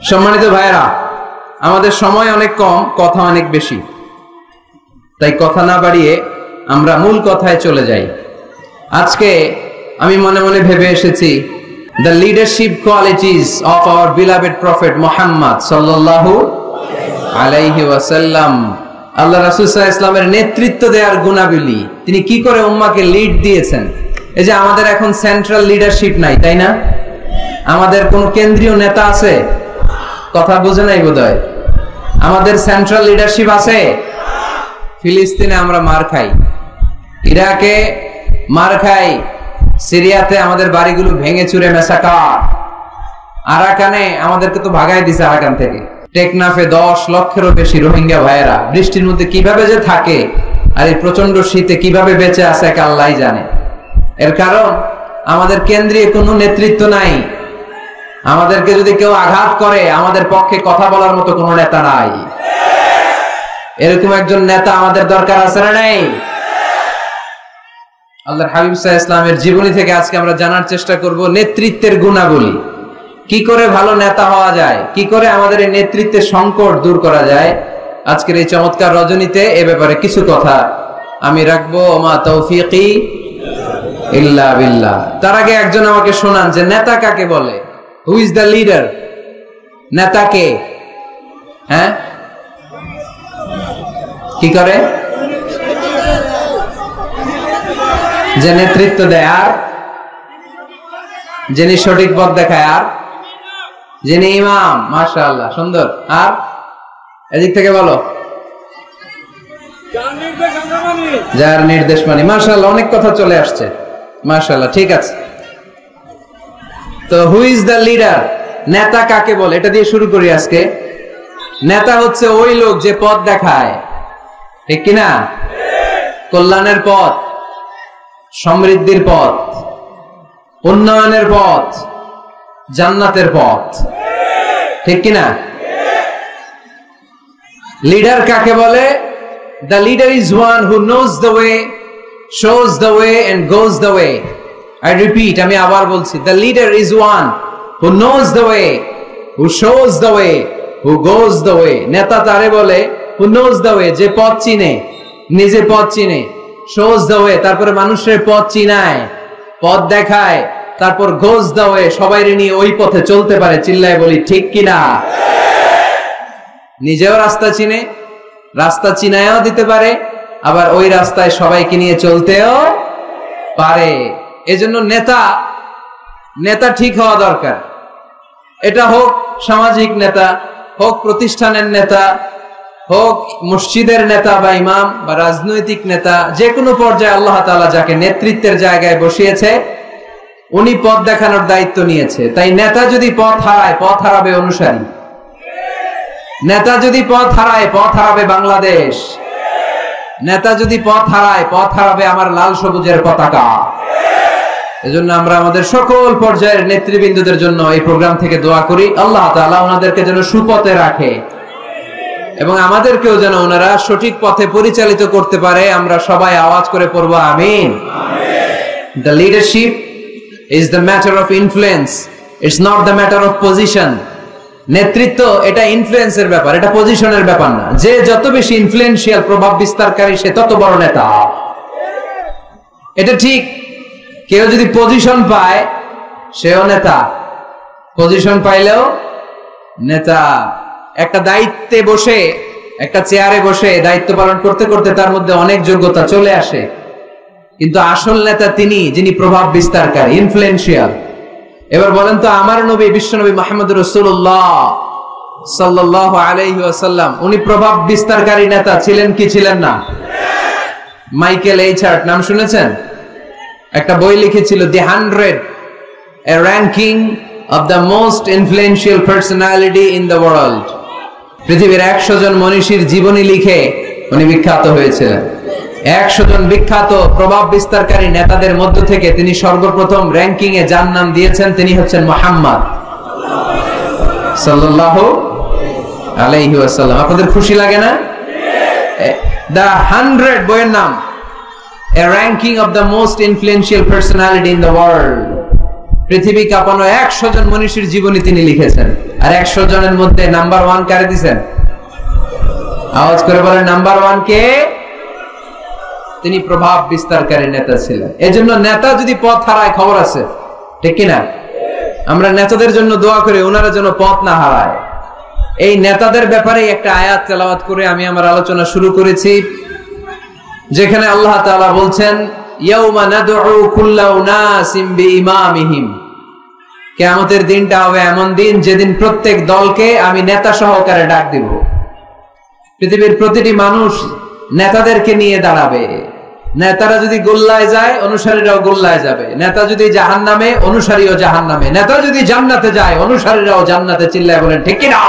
সম্মানিত ভাইরা, আমাদের সময় অনেক কম, কথা অনেক বেশি, তাই কথা না বাড়িয়ে আমরা মূল কথায় চলে যাই। আজকে আমি মনে মনে ভেবে এসেছি, the leadership qualities of our beloved prophet Muhammad সাল্লাল্লাহু আলাইহি ওয়াসাল্লাম। আল্লাহ রাসূল সাল্লাল্লাহু আলাইহি ওয়াসাল্লামের নেতৃত্ব দেওয়ার গুণাবলী, তিনি কি করে উম্মাহকে লিড দিয়েছেন। এই যে আমাদের এখন সেন্ট্রাল লিডারশিপ নাই, তাই না? আমাদের কোন কেন্দ্রীয় নেতা আছে? কথা বুঝে নাই বোধহয়। আমাদের সেন্ট্রাল লিডারশিপ আছে? ফিলিস্তিনে আমরা মার খাই, ইরাকে মার খাই, সিরিয়াতে আমাদের বাড়িগুলো ভেঙে চুরে মেসাকার, আরাকানে আমাদেরকে তো ভাগাই দিছে আরাকান থেকে। টেকনাফে 10 লক্ষেরও বেশি রোহিঙ্গা ভাইয়েরা বৃষ্টির মধ্যে কিভাবে যে থাকে, আর এই প্রচন্ড শীতে কিভাবে বেঁচে আছে এক আল্লাহই জানে। এর কারণ আমাদের কেন্দ্রীয় কোনো নেতৃত্ব নাই। আমাদেরকে যদি কেউ আঘাত করে, আমাদের পক্ষে কথা বলার মতো কোনো নেতা নাই। এরকম একজন নেতা আমাদের দরকার আছে না নাই? আল্লাহর হাবিব সাল্লাল্লাহু আলাইহি ওয়াসাল্লামের জীবনী থেকে আজকে আমরা জানার চেষ্টা করব নেতৃত্বের গুণাবলী, কি করে ভালো নেতা হওয়া যায়, কি করে আমাদের এই নেতৃত্বের সংকট দূর করা যায়। আজকের এই চমৎকার রজনীতে এ ব্যাপারে কিছু কথা আমি রাখবো। মা তৌফিকি ইল্লা বিল্লাহ। তার আগে একজন আমাকে শোনান যে নেতা কাকে বলে? Who is the leader? নেতা কে? হ্যাঁ, কি করে? যে নেতৃত্ব দেয়, আর যিনি সঠিক পথ দেখায়, আর যিনি ইমাম। মাশাআল্লাহ, সুন্দর। আর এদিক থেকে বলো, যার নির্দেশ মানি। মাশাআল্লাহ, অনেক কথা চলে আসছে। মাশাআল্লাহ, ঠিক আছে। তো হু ইজ দ্য লিডার? নেতা কাকে বলে, এটা দিয়ে শুরু করি আজকে। নেতা হচ্ছে ওই লোক যে পথ দেখায়, ঠিক কিনা? কল্যাণের পথ, সমৃদ্ধির পথ, উন্নয়নের পথ, জান্নাতের পথ, ঠিক কিনা? লিডার কাকে বলে? The leader is one who knows the way, shows the way and goes the way. I repeat, আমি আবার বলছি, the leader is one who knows the way, who shows the way, who goes the way. নেতা তারে বলে who knows the way, যে পথ চিনে, নিজে পথ চিনে, shows the way, তারপরে মানুষের পথ চিনায়, পথ দেখায়, তারপর goes the way, সবাইরে নিয়ে ওই পথে চলতে পারে। চিল্লায় বলি ঠিক কিনা? নিজেও রাস্তা চিনে, রাস্তা চিনায়ও দিতে পারে, আবার ওই রাস্তায় সবাইকে নিয়ে চলতেও পারে। এজন্য নেতা ঠিক হওয়া দরকার। এটা হোক সামাজিক নেতা, হোক প্রতিষ্ঠানের নেতা, হোক মসজিদের নেতা বা ইমাম বা রাজনৈতিক নেতা, যে কোনো পর্যায়ে আল্লাহ তাআলা যাকে নেতৃত্বের জায়গায় বসিয়েছে, উনি পথ দেখানোর দায়িত্ব নিয়েছে। তাই নেতা যদি পথ হারায়, পথ হারাবে অনুসারী। নেতা যদি পথ হারায়, পথ হারাবে বাংলাদেশ। নেতা যদি পথ হারায়, পথ হারাবে আমার লাল সবুজের পতাকা। এজন্য আমরা আমাদের সকল পর্যায়ের নেতৃবৃন্দদের জন্য এই প্রোগ্রাম থেকে দোয়া করি, আল্লাহ তাআলা ওনাদেরকে যেন সুপথে রাখে এবং আমাদেরকেও যেন ওনারা সঠিক পথে পরিচালিত করতে পারে। আমরা সবাই আওয়াজ করে পড়ব আমিন। The leadership is the matter of influence, it's not the matter of position. নেতৃত্ব এটা ইনফ্লুয়েন্সের ব্যাপার, এটা পজিশনের ব্যাপার না। যে যত বেশি ইনফ্লুয়েন্সিয়াল, প্রভাব বিস্তারকারী, সে তত বড় নেতা। এটা ঠিক। কেউ যদি পজিশন পায়, সেও নেতা। পজিশন পাইলেও নেতা। একটা দায়িত্বে বসে, একটা চেয়ারে বসে দায়িত্ব পালন করতে করতে তার মধ্যে অনেক যোগ্যতা চলে আসে, কিন্তু আসল নেতা তিনি যিনি প্রভাব বিস্তারকারী, ইনফ্লুয়েন্সিয়াল। এবার বলেন তো, আমার নবী বিশ্বনবী মুহাম্মদ রাসূলুল্লাহ সাল্লাল্লাহু আলাইহি ওয়াসাল্লাম, উনি প্রভাব বিস্তারকারী নেতা ছিলেন কি ছিলেন না? মাইকেল এইচার্ট নাম শুনেছেন? একটা বই লিখেছিল, দি 100, a ranking of the most influential personality in the world. পৃথিবীর 100 জন মনীষীর জীবনী লিখে উনি বিখ্যাত হয়েছিলেন। 100 জন বিখ্যাত প্রভাব বিস্তারকারী নেতাদের মধ্য থেকে তিনি সর্বপ্রথম র্যাঙ্কিং এ যার নাম দিয়েছেন, তিনি হচ্ছেন মুহাম্মদ সাল্লাল্লাহু আলাইহি ওয়াসাল্লাম। আপনাদের খুশি লাগে না? দ্য 100 বইয়ের নাম, a ranking of the most influential personality in the world. পৃথিবী কাঁপানো 100 জন মনীষীর জীবনী তিনি লিখেছেন, আর 100 জনের মধ্যে নাম্বার 1 কারে দিয়েছেন? আওয়াজ করে বলেন নাম্বার 1 কে? তিনি প্রভাব বিস্তারকারী নেতা ছিলেন। এজন্য নেতা যদি পথ হারায় খবর আছে, ঠিক কিনা? আমরা নেতাদের জন্য দোয়া করি ওনারা যেন পথ না হারায়। এই নেতাদের ব্যাপারে একটা আয়াত তেলাওয়াত করে আমি আমার আলোচনা শুরু করেছি, যেখানে আল্লাহ তাআলা বলছেন ইয়াউমা নাদউ কুল্লা উনাসিম বিইমামিহিম। কিয়ামতের দিনটা হবে এমন দিন যেদিন প্রত্যেক দলকে আমি নেতা সহকারে ডাক দিব। পৃথিবীর প্রতিটি মানুষ নেতাদেরকে নিয়ে দাঁড়াবে। নেতারা যদি গোল্লায় যায়, অনুসারীরাও গোল্লায় যাবে। নেতা যদি জাহান্নামে, অনুসারীও জাহান্নামে। নেতা যদি জান্নাতে যায়, অনুসারীরাও জান্নাতে। চিল্লায় বলেন ঠিক কি না?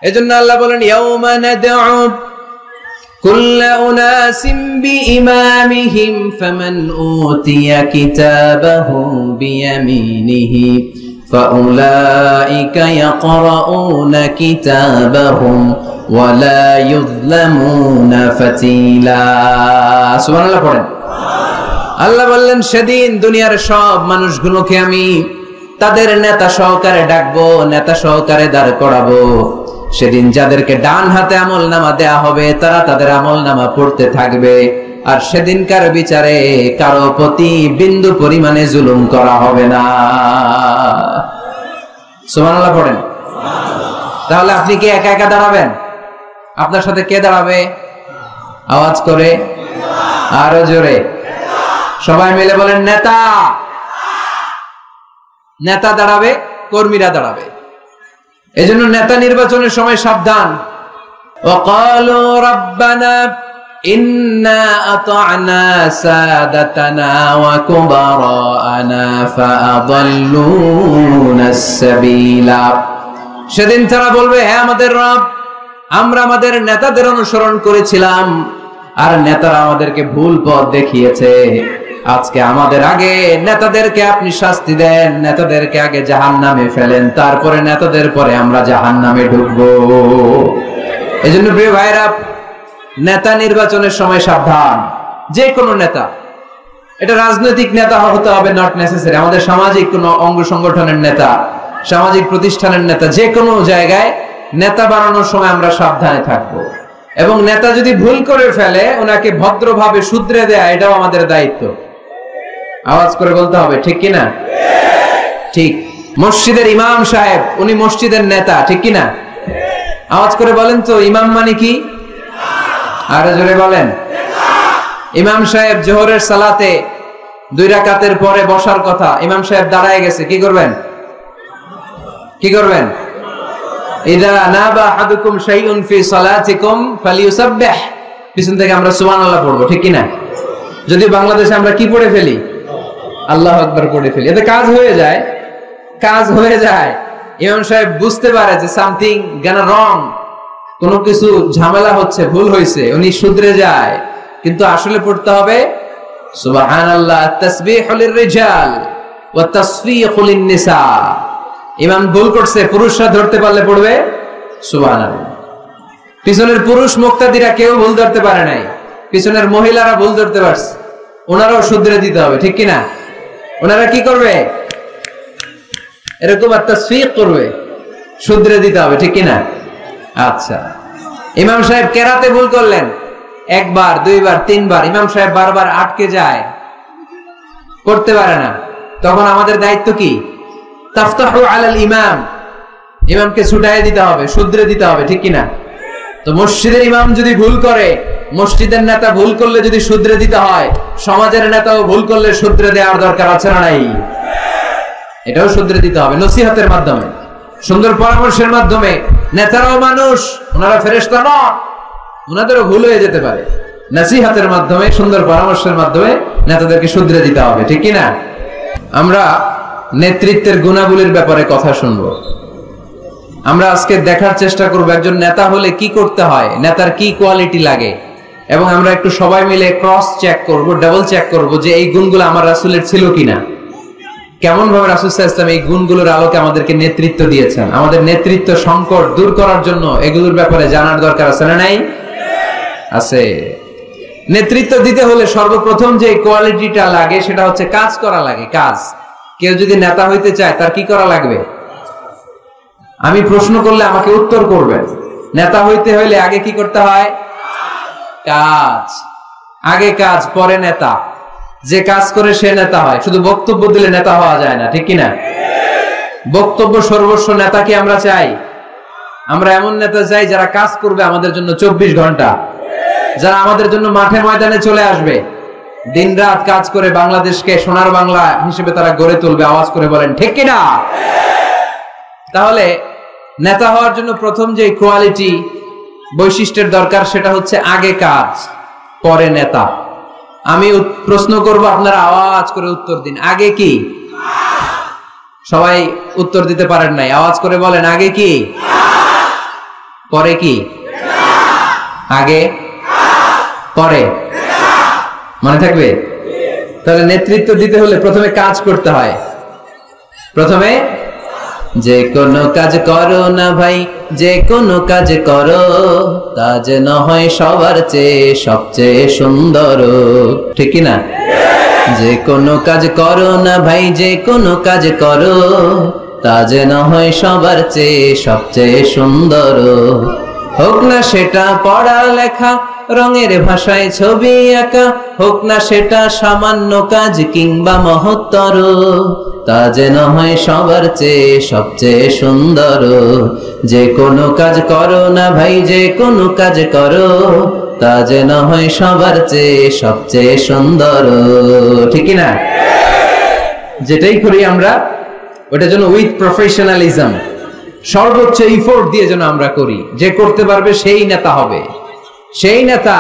এজন্য আল্লাহ বলেন ইয়াউমা নাদউ কুল্লা উনাসিম বিইমামিহিম ফামান উতিয়া কিতাবাহু বিয়ামিনিহি ফাউলাইকা ইয়াকরাউনা কিতাবাহুম ওয়ালা ইউযলামুনা ফাতিলা। সুবহানাল্লাহ পড়েন। আল্লাহ বললেন সেদিন দুনিয়ার সব মানুষগুলোকে আমি তাদের নেতা সহকারে ডাকবো, নেতা সহকারে দাঁড় করাবো। সেদিন যাদেরকে ডান হাতে আমলনামা দেয়া হবে তারা তাদের আমলনামা পড়তে থাকবে, আর সেদিনকার বিচারে কারো প্রতি বিন্দু পরিমাণে জুলুম করা হবে না। সুবহানাল্লাহ পড়েন। তাহলে আপনি কি একা একা দাঁড়াবেন? আপনার সাথে কে দাঁড়াবে? আওয়াজ করে আরো জোরে সবাই মিলে বলেন নেতা। নেতা দাঁড়াবে, কর্মীরা দাঁড়াবে। এজন্য নেতা নির্বাচনের সময় সাবধান। ওয়াকালু রাব্বানা ইন্না আতা'না সাদাতানা ওয়া কুবারানা ফাআদাল্লুনাস সাবিলা। সেদিন তারা বলবে, হে আমাদের রব, আমরা আমাদের নেতাদের অনুসরণ করেছিলাম আর নেতারা আমাদেরকে ভুল পথ দেখিয়েছে। আজকে আমাদের আগে নেতাদেরকে আপনি শাস্তি দেন, নেতাদেরকে আগে জাহান্নামে ফেলেন, তারপরে নেতাদের পরে আমরা জাহান্নামে ঢুকবো। এজন্য প্রিয় ভাইরা, নেতা নির্বাচনের সময় সাবধান। যে কোনো নেতা, এটা রাজনৈতিক নেতা হতে হবে নট নেসেসারি, আমাদের সামাজিক কোনো অঙ্গ সংগঠনের নেতা, সামাজিক প্রতিষ্ঠানের নেতা, যে কোনো জায়গায় নেতা বানানোর সময় আমরা সাবধানে থাকবো। এবং নেতা যদি ভুল করে ফেলে ওনাকে ভদ্রভাবে শুধরে দেয়া, এটাও আমাদের দায়িত্ব। আওয়াজ করে বলতে হবে ঠিক কিনা? ঠিক। মসজিদের ইমাম সাহেব, উনি মসজিদের নেতা, ঠিক কিনা? আওয়াজ করে বলেন তো, ইমাম মানে কি? আরো জোরে বলেন। ইমাম সাহেব জোহরের সালাতে 2 রাকাতের পরে বসার কথা, ইমাম সাহেব দাঁড়ায় গেছে, কি করবেন? কি করবেন? ইযা নাবা আহাদুকুম শাইউন ফি সালাতিকুম ফালিয়ুসাব্বিহ। পিছন থেকে আমরা সুবহানাল্লাহ পড়বো, ঠিক কি না? যদি বাংলাদেশে আমরা কি পড়ে ফেলি? আল্লাহু আকবার পড়ে ফেলি, এতে কাজ হয়ে যায়। কাজ হয়ে যায়। ইমাম সাহেব বুঝতে পারে যে সামথিং গানা রং, কোনো কিছু ঝামেলা হচ্ছে, ভুল হয়েছে, উনি শুধরে যায়। কিন্তু আসলে পড়তে হবে সুবহানাল্লাহ, তাসবিহু লিররিজাল ওয়া তাসফিহু লিন-নিসা। ইমাম ভুল করছে, পুরুষরা ধরতে পারলে পড়বে সুবহানাল্লাহ। পিছনের পুরুষ মুক্তাদিরা কেউ ভুল ধরতে পারে নাই, পিছনের মহিলারা ভুল ধরতে পারছে, ওনারাও শুধরে দিতে হবে, ঠিক কিনা? ওনারা কি করবে? এরকম তাসফিহ করবে, শুধরে দিতে হবে, ঠিক কিনা? আচ্ছা, ইমাম সাহেব কেরাতে ভুল করলেন, 1 বার 2 বার 3 বার, ইমাম সাহেব বারবার আটকে যায়, করতে পারে না। তখন আমাদের দায়িত্ব কি? তাফতাহু আলাল ইমাম, ইমামকে ছুটায় দিতে হবে, শুধরে দিতে হবে, ঠিক কিনা? তো মসজিদের ইমাম যদি ভুল করে, মসজিদের নেতা ভুল করলে যদি শুধরে দিতে হয়, সমাজের নেতাও ভুল করলে শুধরে দেওয়ার দরকার আছে না নাই? এটাও শুধরে দিতে হবে নসিহতের মাধ্যমে, সুন্দর পরামর্শের মাধ্যমে। নেতারাও মানুষ, ওনারা ফেরেশতা নয়, ওনাদেরও ভুল হয়ে যেতে পারে। নসিহতের মাধ্যমে, সুন্দর পরামর্শের মাধ্যমে নেতাদেরকে শুধরে দিতে হবে, ঠিক কিনা? আমরা নেতৃত্বের গুণাবলীর ব্যাপারে কথা শুনবো। আমরা আজকে দেখার চেষ্টা করব একজন নেতা হলে কি করতে হয়, নেতার কি কোয়ালিটি লাগে, এবং আমরা একটু সবাই মিলে ক্রস চেক করব, ডাবল চেক করব যে এই গুণগুলো আমার রাসূলের ছিল কিনা। কেমন ভাবে রাসূল সাল্লাল্লাহু আলাইহি ওয়াসাল্লাম এই গুণগুলোর আলোকে আমাদেরকে নেতৃত্ব দিয়েছেন। আমাদের নেতৃত্ব সংকট দূর করার জন্য এগুলোর ব্যাপারে জানার দরকার আছে না নাই? আছে। নেতৃত্ব দিতে হলে সর্বপ্রথম যে কোয়ালিটিটা লাগে সেটা হচ্ছে কাজ করা লাগে। কাজ কেউ যদি নেতা হইতে চায় তার কি করা লাগবে? আমি প্রশ্ন করলে আমাকে উত্তর করবেন। নেতা হইতে হইলে আগে কি করতে হয়? কাজ। আগে কাজ, পরে নেতা। যে কাজ করে সে নেতা হয়। শুধু বক্তব্য দিলে নেতা হওয়া যায় না, ঠিক কিনা? বক্তব্য সর্বস্ব নেতা কি আমরা চাই? আমরা এমন নেতা চাই যারা কাজ করবে আমাদের জন্য 24 ঘন্টা, যারা আমাদের জন্য মাঠে ময়দানে চলে আসবে, দিন রাত কাজ করে বাংলাদেশকে সোনার বাংলা হিসেবে তারা গড়ে তুলবে। আওয়াজ করে বলেন ঠিক কিনা? তাহলে নেতা হওয়ার জন্য প্রথম যে কোয়ালিটি, বৈশিষ্ট্যের দরকার, সেটা হচ্ছে আগে কাজ পরে নেতা। আমি প্রশ্ন করব, আপনারা আওয়াজ করে উত্তর দিন। আগে কি? সবাই উত্তর দিতে পারেন নাই, আওয়াজ করে বলেন আগে কি? পরে কি? আগে পরে মনে থাকবে? তাহলে নেতৃত্ব দিতে হলে প্রথমে কাজ করতে হয়। প্রথমে যে কোনো কাজ করো না ভাই, যে কোনো কাজ করো, কাজ না হয় সবার চেয়ে সবচেয়ে সুন্দর, ঠিক না? যে কোনো কাজ করো না ভাই, যে কোনো কাজ করো, কাজ না হয় সবার চেয়ে সবচেয়ে সুন্দর। হোক না সেটা পড়া লেখা, রঙের ভাষায় ছবি আঁকা, হোক না সেটা সামান্য কাজ কিংবা মহত্তর, তা যেন হয় সবার চেয়ে সবচেয়ে সুন্দর। যে কোনো কাজ করো না ভাই, যে কোনো কাজ করো, তা যেন হয় সবার চেয়ে সবচেয়ে সুন্দর, ঠিক না? যেটাই করি আমরা ওটা যেন উইথ প্রফেশনালিজম, সর্বোচ্চ ইফোর্ট দিয়ে যেন আমরা করি। যে করতে পারবে সেই নেতা হবে, সেই নেতা।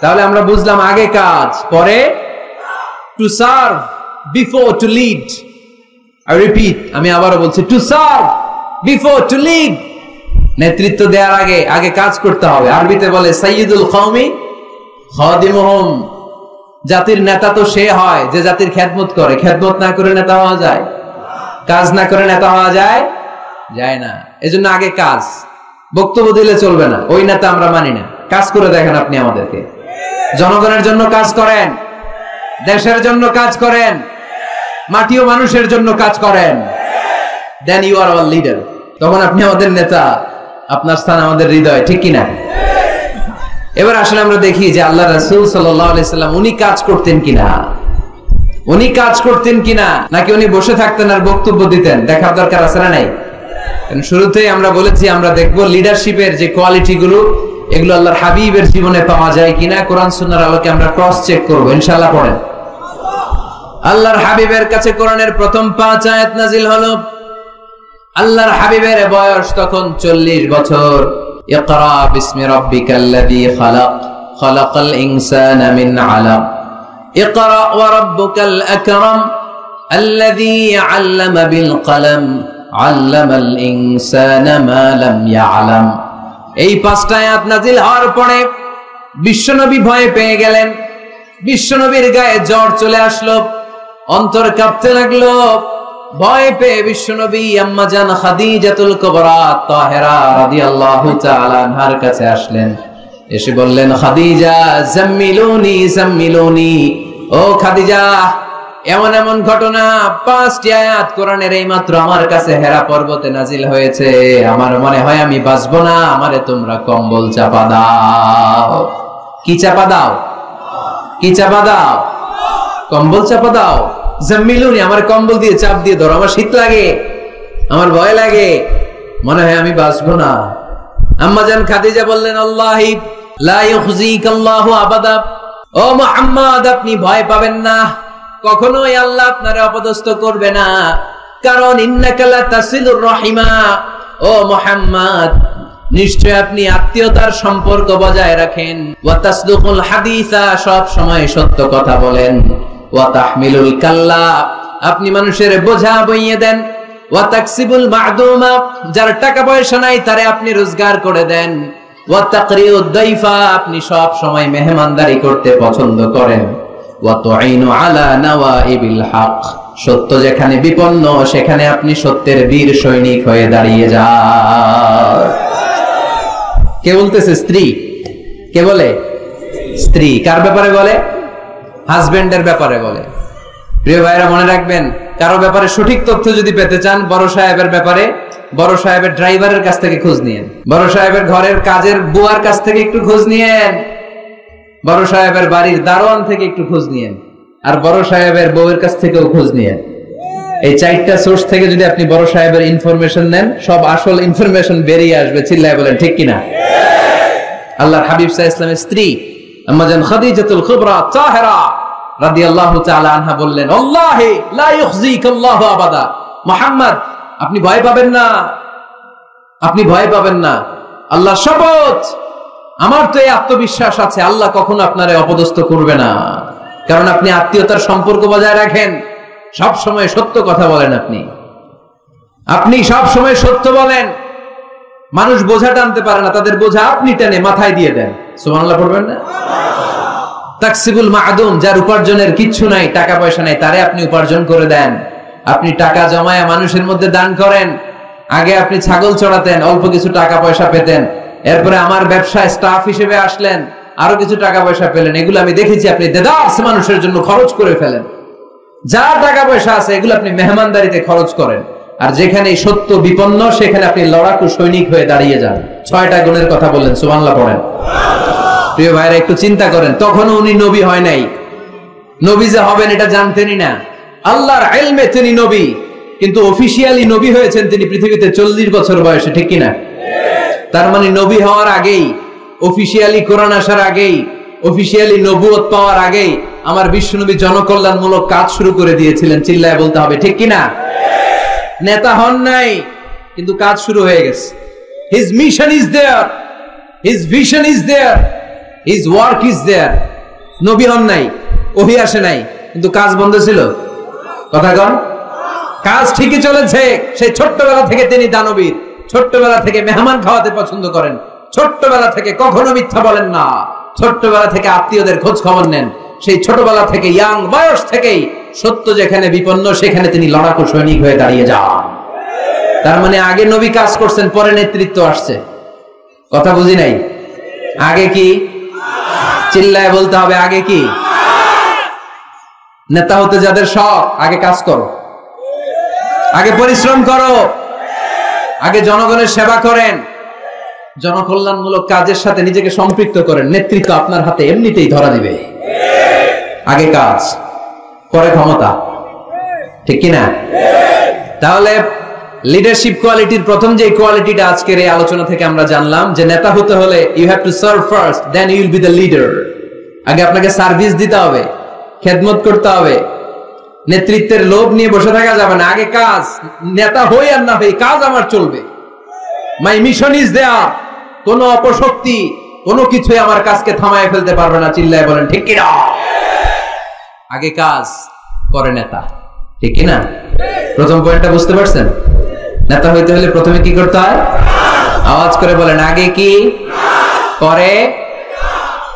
তাহলে আমরা বুঝলাম আগে কাজ পরে to serve before to lead. I repeat, আমি আবারও বলছি, to serve before to lead. নেতৃত্ব দেওয়ার আগে আগে কাজ করতে হবে। আরবিতে বলে সাইয়্যিদুল কওমি খাদিমুহুম। জাতির নেতা তো সে হয় যে জাতির খেদমত করে। খেদমত না করে নেতা হওয়া যায়? কাজ না করে নেতা হওয়া যায়? যায় না। এজন্য আগে কাজ। বক্তব্য দিলে চলবে না, ওই নেতা আমরা মানি না। কাজ করে দেখেন আপনি আমাদেরকে। জনগণের জন্য কাজ করেন, দেশের জন্য কাজ করেন, মাটি ও মানুষের জন্য কাজ করেন, then you are our leader. তখন আপনি আমাদের নেতা, আপনার স্থান আমাদের হৃদয়, ঠিক কিনা? এবার আসলে আমরা দেখি যে আল্লাহ রাসূল সাল্লাল্লাহু আলাইহি সাল্লাম উনি কাজ করতেন কিনা, উনি কাজ করতেন কিনা, নাকি উনি বসে থাকতেন আর বক্তব্য দিতেন? দেখার দরকার আছে না নাই? শুরুতেই আমরা বলেছি আমরা দেখব লিডারশিপের যে কোয়ালিটি গুলো, এগুলো আল্লাহর হাবিবের জীবনে পাওয়া যায় কিনা। কোরআন সুন্নাহর আলোকে আমরা ক্রস চেক করব ইনশাআল্লাহ। পড়েন। আল্লাহর হাবিবের কাছে কোরআনের প্রথম 5 আয়াত নাজিল হলো। আল্লাহর হাবিবের বয়স তখন 40 বছর। ইকরা বিসমি রাব্বিকাল্লাযী খালাক, খালাকাল ইনসানা মিন আলাক, ইকরা ওয়া রাব্বুকাল আকরাম, আল্লাযী আল্লামা বিল কলম, আল্লামাল ইনসানা মা লাম ইয়ালাম। এই 5টা আয়াত নাজিল হওয়ার পরে বিশ্বনবী ভয় পেয়ে গেলেন। বিশ্বনবীর গায়ে জ্বর চলে আসলো, অন্তর কাঁপতে লাগলো। ভয় পেয়ে বিশ্বনবী আম্মা জান খাদিজাতুল কুবরা তাহেরা রাদিয়াল্লাহু তাআলা আনহার কাছে আসলেন। এসে বললেন, খাদিজা জাম্মিলুনি জাম্মিলুনি, ও খাদিজা, এমন এমন ঘটনা 5টি আয়াত কোরআনের এই মাত্র আমার কাছে হেরা পর্বতে নাজিল হয়েছে। আমার মনে হয় আমি বাঁচবো না, আমারে তোমরা কম্বল চাপা দাও। কি চাপা দাও? কি চাপা দাও? কম্বল চাপা দাও। জাম্মিলুনি, আমার কম্বল দিয়ে চাপ দিয়ে ধরো, আমার শীত লাগে, আমার ভয় লাগে, মনে হয় আমি বাঁচবো না। আম্মা জান খাদিজা বললেন, আল্লাহি লা ইউখজিকাল্লাহু আবাদা, ও মুহাম্মদ আপনি ভয় পাবেন না, কখনোই আল্লাহ আপনারে অপদস্থ করবে না। কারণ ইন্নাকা লা তাসিলুর রাহিমা, ও মুহাম্মদ নিশ্চয় আপনি আত্মীয়তার সম্পর্ক বজায় রাখেন। ওয়া তাসদুকুল হাদিসা, সব সময় সত্য কথা বলেন। ওয়া তাহমিলুল কাল্লা, আপনি মানুষের বোঝা বইয়ে দেন। ওয়া তাকসিবুল মা'দুমা, যার টাকা পয়সা নাই তারে আপনি রোজগার করে দেন। ওয়া তাকরিউদ দাইফা, আপনি সব সময় মেহমানদারি করতে পছন্দ করেন। ওয়া তুঈনু আলা নাওয়াইবিল হক, সত্য যেখানে বিপন্ন সেখানে আপনি সত্যের বীর সৈনিক হয়ে দাঁড়িয়ে যান। কে বলতেছে? স্ত্রী। কে বলে? স্ত্রী। কার ব্যাপারে বলে? হাজবেন্ডের ব্যাপারে বলে। প্রিয় ভাইরা মনে রাখবেন, কারো ব্যাপারে সঠিক তথ্য যদি পেতে চান, বড় সাহেবের ব্যাপারে বড় সাহেবের ড্রাইভারের কাছ থেকে খোঁজ নিয়েন, বড় সাহেবের ঘরের কাজের বুয়ার কাছ থেকে একটু খোঁজ নিয়েন, বড় সাহেবের বাড়ির দারোয়ান থেকে একটু খোঁজ নিয়েন, আর বড় সাহেবের বউয়ের কাছ থেকেও খোঁজ নিয়েন। এই 4টা সোর্স থেকে যদি আপনি বড় সাহেবের ইনফরমেশন নেন, সব আসল ইনফরমেশন বেরিয়ে আসবে। চিল্লায় বলেন ঠিক কিনা? আল্লাহর হাবিব সাল্লাল্লাহু আলাইহি ওয়াসাল্লামের স্ত্রী আম্মা জান খাদিজাতুল কুবরা তাহেরা রাদিয়াল্লাহু তাআলা আনহা বললেন, আল্লাহি লা ইউখজিকাল্লাহু আবাদা। মুহাম্মদ, আপনি ভয় পাবেন না, আপনি ভয় পাবেন না। আল্লাহর শপথ, আমার তো এই আত্মবিশ্বাস আছে, আল্লাহ কখনো আপনারে অপদস্থ করবে না। কারণ আপনি আত্মীয়তার সম্পর্ক বজায় রাখেন, সব সময় সত্য কথা বলেন, আপনি সব সময় সত্য বলেন। মানুষ বোঝা টানতে পারে না, তাদের বোঝা আপনি টেনে মাথায় দিয়ে দেন। সুবহানাল্লাহ পড়বেন না? তাকসিবুল মাদুম, যার উপার্জনের কিচ্ছু নাই, টাকা পয়সা নাই, তারে আপনি উপার্জন করে দেন। আপনি টাকা জমায়া মানুষের মধ্যে দান করেন। আগে আপনি ছাগল চড়াতেন, অল্প কিছু টাকা পয়সা পেতেন, এরপরে আমার ব্যবসায় স্টাফ হিসেবে আসলেন, আরো কিছু টাকা পয়সা পেলেন। এগুলো আমি দেখেছি আপনি দেদার্স মানুষের জন্য খরচ করে ফেলেন। যার টাকা পয়সা আছে এগুলো আপনি মেহমানদারিতে খরচ করেন। আর যেখানে সত্য বিপন্ন, সেখানে আপনি লড়াকু সৈনিক হয়ে দাঁড়িয়ে যান। 6টা গুণের কথা বললেন, সুবহানাল্লাহ পড়েন। প্রিয় ভাইরা, একটু চিন্তা করেন, তখনও উনি নবী হয় নাই, নবী যে হবেন এটা জানতেনই না। আল্লাহর ইলমে তিনি নবী, কিন্তু অফিশিয়ালি নবী হয়েছেন তিনি পৃথিবীতে 40 বছর বয়সে, ঠিক কিনা? তার মানে নবী হওয়ার আগেই, অফিশিয়ালি কোরআন আসার আগেই, অফিশিয়ালি নবুয়ত পাওয়ার আগেই আমার বিশ্বনবী জনকল্যাণমূলক কাজ শুরু করে দিয়েছিলেন। চিল্লায় বলতে হবে ঠিক কিনা? নেতা হন নাই, কিন্তু কাজ শুরু হয়ে গেছে। His mission is there, his vision is there, his work is there. নবী হন নাই, ওহী আসে নাই, কিন্তু কাজ বন্ধ ছিল। কথা কন, কাজ ঠিকই চলেছে। সেই ছোট্টবেলা থেকে তিনি দানবীর, ছোট্টবেলা থেকে মেহমান খাওয়াতে পছন্দ করেন, ছোট্টবেলা থেকে কখনো মিথ্যা বলেন না, ছোট্টবেলা থেকে আত্মীয়দের খোঁজ খবর নেন। সেই ছোটবেলা থেকে, ইয়াং বয়স থেকেই সত্য যেখানে বিপন্ন, সেখানে তিনি লড়াকু সৈনিক হয়ে দাঁড়িয়ে যান। তার মানে আগে নবী কাজ করছেন, পরে নেতৃত্ব আসছে। কথা বুঝি নাই? আগে কি? চিল্লায় বলতে হবে, আগে কি? নেতা হতে যাদের শখ, আগে কাজ করো, আগে পরিশ্রম করো, আগে জনগণের সেবা করেন, জনকল্যাণমূলক কাজের সাথে নিজেকে সম্পৃক্ত করেন। নেতৃত্ব আপনার হাতে এমনিতেই ধরা দিবে। আগে কাজ, পরে ক্ষমতা, ঠিক কিনা? তাহলে লিডারশিপ কোয়ালিটির প্রথম যে কোয়ালিটিটা আজকের এই আলোচনা থেকে আমরা জানলাম, যে নেতা হতে হলে you have to serve first, then you will be the leader. আগে আপনাকে সার্ভিস দিতে হবে, খেদমত করতে হবে। নেতৃত্বের লোভ নিয়ে বসে থাকা যাবে না, আগে কাজ। নেতা হই আর না হই, কাজ আমার চলবে। মাই মিশন ইজ দেয়ার। কোন অপশক্তি, কোনো কিছুই আমার কাজকে থামায় ফেলতে পারবে না। চিল্লায় বলেন ঠিক কিনা? আগে কাজ, পরে নেতা, ঠিক কিনা? প্রথম পয়েন্টটা বুঝতে পারছেন? নেতা হইতে হলে প্রথমে কি করতে হয়? আওয়াজ করে বলেন, আগে কি, পরে।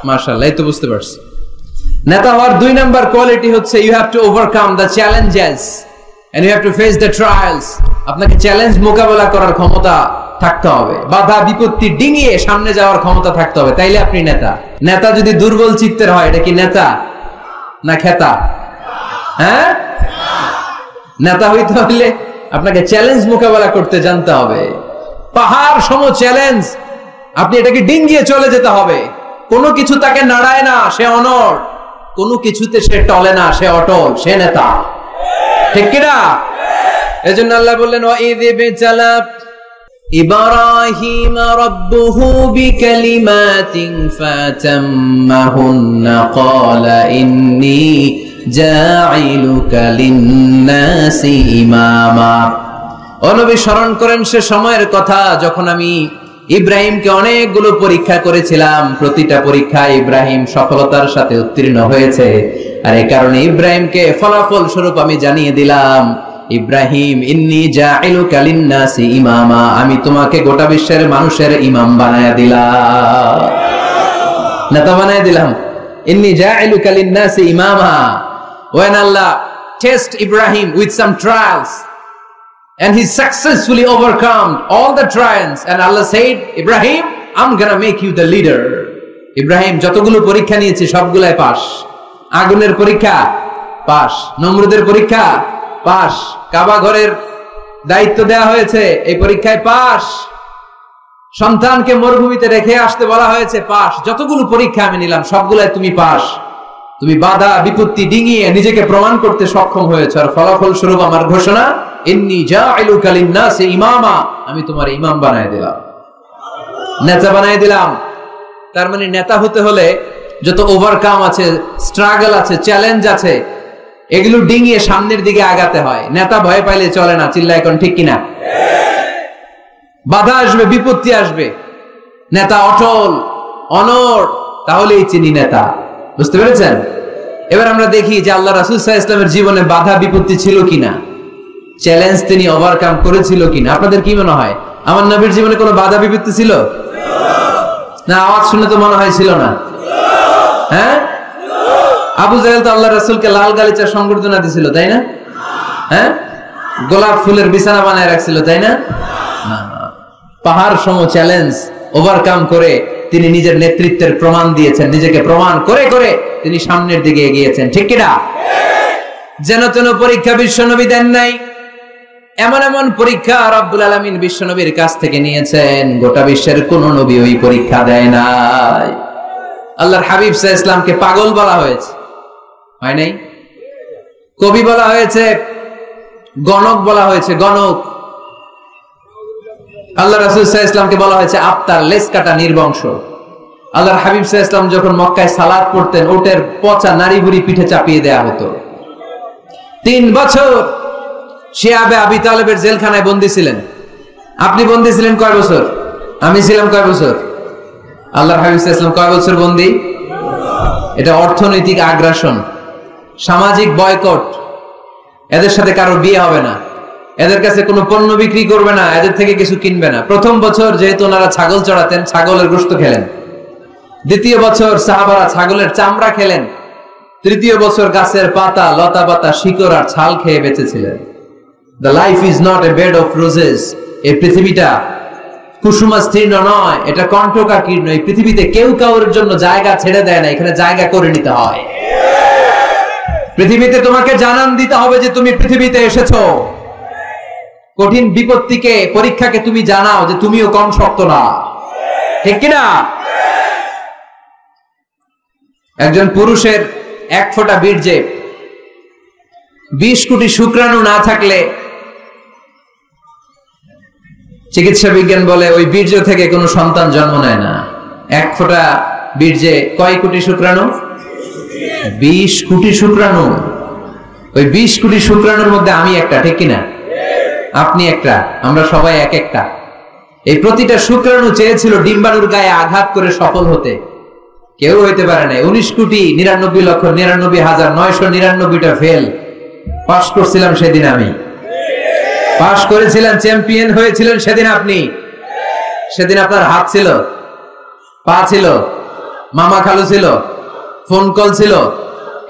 মাশাআল্লাহ, এই তো বুঝতে পারছি। নেতা হওয়ার 2 নাম্বার কোয়ালিটি হচ্ছে you have to overcome the challenges and you have to face the trials. আপনাকে চ্যালেঞ্জ মোকাবেলা করার ক্ষমতা থাকতে হবে, বাধা বিপত্তি ডিঙিয়ে সামনে যাওয়ার ক্ষমতা থাকতে হবে, তাইলে আপনি নেতা। নেতা যদি দুর্বল চিত্তের হয়, এটা কি নেতা না খেতা? হ্যাঁ, নেতা হইতে হলে আপনাকে চ্যালেঞ্জ মোকাবেলা করতে জানতে হবে। পাহাড় সম চ্যালেঞ্জ, আপনি এটাকে ডিঙ্গিয়ে চলে যেতে হবে। কোনো কিছু তাকে নাড়ায় না, সে অনড়। কোনো কিছুতে সে টলে না, সে অটল, সে নেতা, ঠিক কিনা? এজন্য আল্লাহ বললেন, ওয়াইয বিতালা ইব্রাহিম রাব্বুহু বিকালিমাতিন ফাতাম্মাহুন্না ক্বালা ইন্নী জাঈলুকা লিন-নাসি ইমামা। ও নবী, স্মরণ করেন সে সময়ের কথা যখন আমি ইব্রাহিমকে অনেকগুলো পরীক্ষা করেছিলাম। প্রতিটা পরীক্ষায় ইব্রাহিম সফলতার সাথে উত্তীর্ণ হয়েছে, আর এই কারণে ইব্রাহিমকে ফলাফল স্বরূপ আমি জানিয়ে দিলাম, ইব্রাহিম ইন্নী জাঈলুকা লিন-নাসি ইমামা, আমি তোমাকে গোটা বিশ্বের মানুষের ইমাম বানায়া দিলাম, নেতা বানায়া দিলাম। ইন্নী জাঈলুকা লিন-নাসি ইমামা। When Allah test Ibrahim with some trials, and he successfully overcome all the trials, and Allah said, Ibrahim, I'm gonna make you the leader. Ibrahim যতগুলো পরীক্ষা নিয়েছে সবগুলাই পাস। আগুনের পরীক্ষা পাস, নমরুদের পরীক্ষা পাস। কাবা ঘরের দায়িত্ব দেওয়া হয়েছে, এই পরীক্ষায় পাস। সন্তানকে মরুভূমিতে রেখে আসতে বলা হয়েছে, পাস। যতগুলো পরীক্ষা আমি নিলাম সবগুলাই তুমি পাস। তুমি বাধা বিপত্তি ডিঙিয়ে নিজেকে প্রমাণ করতে সক্ষম হয়েছে। আর ফলাফল স্বরূপ আমার ঘোষণা, ইন্নী জাইলুকা লিন-নাসি ইমামা, আমি তোমার ইমাম বানায় দিলাম, নেতা বানায় দিলাম। তার মানে নেতা হতে হলে যত ওভারকাম আছে, স্ট্রাগল আছে, চ্যালেঞ্জ আছে, এগুলো ডিঙিয়ে সামনের দিকে আগাতে হয়। নেতা ভয় পাইলে চলে না, চিল্লা এখন ঠিক কিনা? বাধা আসবে, বিপত্তি আসবে, নেতা অটল অনড়, তাহলেই চিনি নেতা। বুঝতে পেরেছেন? এবার আমরা দেখি যে আল্লাহ রাসূল সাল্লাল্লাহু আলাইহি ওয়াসাল্লামের জীবনে বাধা বিপত্তি ছিল কিনা, চ্যালেঞ্জ তিনি ওভারকাম করেছিল কিনা। আপনাদের কি মনে হয় আমার নবীর জীবনে কোনো বাধা বিপত্তি ছিল না? আওয়াজ শুনে তো মনে হয় ছিল না। হ্যাঁ, আবু জাহেল তো আল্লাহ রাসূলকে লাল গালিচার সংবর্ধনা দিছিল, তাই না? হ্যাঁ, গোলাপ ফুলের বিছানা বানায় রাখছিল, তাই না? পাহাড় সম চ্যালেঞ্জ ওভারকাম করে তিনি নিজের নেতৃত্বের প্রমাণ দিয়েছেন। নিজেকে প্রমাণ করে করে তিনি সামনের দিকে এগিয়েছেন, ঠিক কিনা? যেন তেন পরীক্ষা বিশ্বনবী দেন নাই। এমন এমন পরীক্ষা রব্বুল আলামিন বিশ্বনবীর কাছ থেকে নিয়েছেন, গোটা বিশ্বের কোন নবী ওই পরীক্ষা দেয় নাই। আল্লাহর হাবিব সাল্লাল্লাহু আলাইহি ওয়াসাল্লামকে পাগল বলা হয়েছে, হয় নাই? কবি বলা হয়েছে, গণক বলা হয়েছে, গণক। আল্লাহ রাসূল সাল্লাল্লাহু আলাইহি ওয়াসাল্লামকে বলা হয়েছে আফতার, লেজ কাটা, নির্বংশ। আল্লাহর হাবিব সাল্লাল্লাহু আলাইহি ওয়াসাল্লাম যখন মক্কায় সালাত পড়তেন, ওটের পচা নারী বুড়ি পিঠে চাপিয়ে দেয়া হতো। 3 বছর শিয়াবে আবি তালেবের জেলখানায় বন্দী ছিলেন। আপনি বন্দী ছিলেন কয় বছর? আমি ছিলাম কয় বছর? আল্লাহর হাবিব সাল্লাল্লাহু আলাইহি ওয়াসাল্লাম কয় বছর বন্দী? এটা অর্থনৈতিক আগ্রাসন, সামাজিক বয়কট। এদের সাথে কারো বিয়ে হবে না, এদের কাছে কোনো পণ্য বিক্রি করবে না, এদের থেকে কিছু কিনবে না। প্রথম বছর যেহেতু ওনারা ছাগল চড়াতেন, ছাগলের গোশত খেলেন। দ্বিতীয় বছর সাহাবারা ছাগলের চামড়া খেলেন। তৃতীয় বছর গাছের পাতা, লতা পাতা, শিকড় আর ছাল খেয়ে বেঁচেছিলেন। The life is not a bed of roses. এই পৃথিবীটা কুসুমাস্তীর্ণ নয়, এটা কণ্টকাকীর্ণ। এই পৃথিবীতে কেউ কাউর জন্য জায়গা ছেড়ে দেয় না, এখানে জায়গা করে নিতে হয়। পৃথিবীতে তোমাকে জানান দিতে হবে যে তুমি পৃথিবীতে এসেছো। কঠিন বিপত্তিকে, পরীক্ষাকে তুমি জানাও যে তুমিও কম শক্ত না, ঠিক কিনা? একজন পুরুষের 1 ফোঁটা বীর্যে 20 কোটি শুক্রাণু না থাকলে চিকিৎসা বিজ্ঞান বলে ওই বীর্য থেকে কোনো সন্তান জন্ম নেয় না। 1 ফোঁটা বীর্যে কয় কোটি শুক্রাণু? 20 কোটি শুক্রাণু। ওই 20 কোটি শুক্রাণুর মধ্যে আমি একটা, ঠিক কিনা? আপনি একটা, আমরা সবাই এক একটা। এই প্রতিটা শুক্রাণু চেয়েছিল ডিম্বাণুর গায়ে আঘাত করে সফল হতে, কেউ হইতে পারে না। 19,99,99,999টা ফেল। পাস করছিলাম সেদিন আমি, পাস করেছিলেন, চ্যাম্পিয়ন হয়েছিলেন সেদিন আপনি। সেদিন আপনার হাত ছিল, পা ছিল, মামা খালু ছিল, ফোন কল ছিল,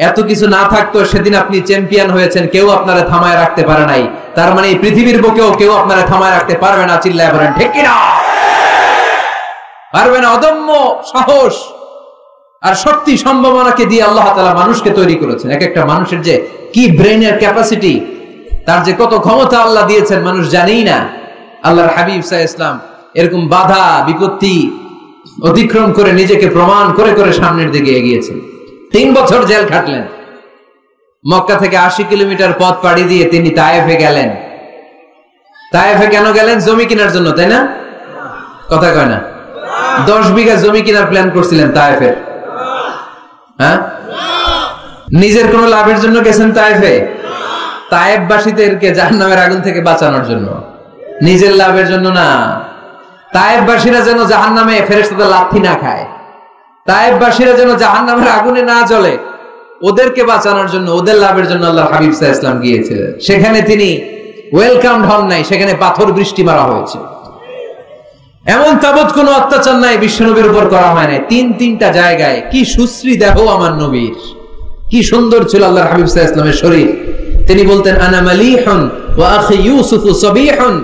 এত কিছু না থাকতো সেদিন আপনি চ্যাম্পিয়ন হয়েছেন। কেউ আপনারা থামায় রাখতে পারে নাই। তার মানে এই পৃথিবীর বুকেও কেউ আপনারা থামায় রাখতে পারবে না। চিল্লায় বলেন ঠিক কিনা? পারবে না। অদম্য সাহস আর শক্তি সম্ভাবনাকে দিয়ে আল্লাহ তাআলা মানুষকে তৈরি করেছেন। এক একটা মানুষের যে কি ব্রেনের ক্যাপাসিটি, তার যে কত ক্ষমতা আল্লাহ দিয়েছেন মানুষ জানেই না। আল্লাহর হাবিব সাল্লাল্লাহু আলাইহি ওয়াসাল্লাম এরকম বাধা বিপত্তি অতিক্রম করে নিজেকে প্রমাণ করে করে সামনের দিকে এগিয়েছেন। 3 বছর জেল খাটলেন। মক্কা থেকে 80 কিলোমিটার পথ পাড়ি দিয়ে তিনি তায়েফে গেলেন। তায়েফে কেন গেলেন? জমি কেনার জন্য, তাই না? কথা কয় না? 10 বিঘা জমি কেনার প্ল্যান করছিলেন তায়েফের। হ্যাঁ, নিজের কোনো লাভের জন্য গেছেন তায়েফে? তায়েফবাসীদেরকে জাহান্নামের আগুন থেকে বাঁচানোর জন্য, নিজের লাভের জন্য না। তায়েফবাসীরা যেন জাহান্নামে ফেরেশতাদের লাথি না খায়, তায়েফবাসীরা যেন জাহান্নামের আগুনে না জ্বলে, ওদেরকে বাঁচানোর জন্য, ওদের লাভের জন্য আল্লাহ হাবিব সাল্লাল্লাহু আলাইহি ওয়াসাল্লাম গিয়েছিলেন। সেখানে তিনি ওয়েলকামড হন নাই, সেখানে পাথর বৃষ্টি মারা হয়েছে। এমন তাবৎ কোন অত্যাচার নাই বিশ্বনবীর উপর করা হয় নাই। 3টা জায়গায় কি সুশ্রী দেহ আমার নবীর, কি সুন্দর ছিল আল্লাহর হাবিব সাল্লাল্লাহু আলাইহি ওয়াসাল্লামের শরীর। তিনি বলতেন আনা মালিহুন ওয়া আখি ইউসুফু সাবিহুন,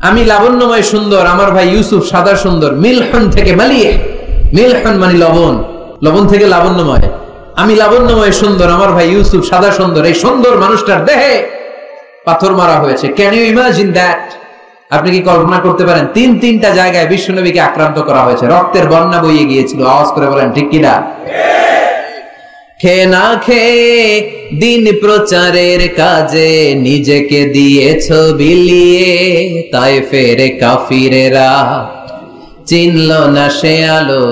আমি লাবণ্যময় সুন্দর, আমার ভাই ইউসুফ সাদা সুন্দর। মিলহুন থেকে মালিহ, মিলহুন মানে লবণ, লবণ থেকে লাবণ্যময়। আমি লাবণ্যময় সুন্দর, আমার ভাই ইউসুফ সাদা সুন্দর। এই সুন্দর মানুষটার দেহে পাথর মারা হয়েছে। Can you imagine that? আপনি কি কল্পনা করতে পারেন? তিনটা জায়গায় বিশ্বনবীকে আক্রান্ত করা হয়েছে, রক্তের বন্যা বইয়ে গিয়েছিল। আওয়াজ করে বলেন ঠিক কিনা? খেয়ে না খেয়ে দিন প্রচারের কাজে নিজেকে দিয়েছ বিলিয়ে, তাই ফেরে কাফিরেরা চিনল না সে আলো,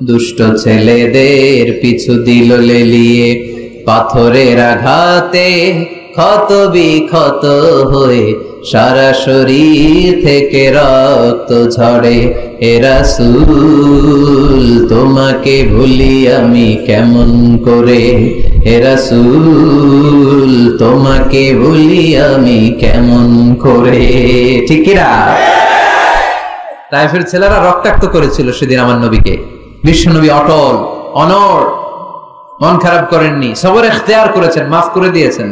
দুষ্ট ছেলেদের পিছু দিল লেলিয়ে। পাথরের আঘাতে ক্ষত বিক্ষত হয়ে সারা শরীর থেকে রক্ত ঝরে। হে রাসূল তোমাকে ভুলি আমি কেমন করে, হে রাসূল তোমাকে ভুলি আমি কেমন করে। ঠিক কিনা? তাইফের ছেলেরা রক্তাক্ত করেছিল সেদিন আমার নবীকে। বিশ্বনবী অটল অনড়, মন খারাপ করেননি, সবর ইখতিয়ার করেছেন, মাফ করে দিয়েছেন।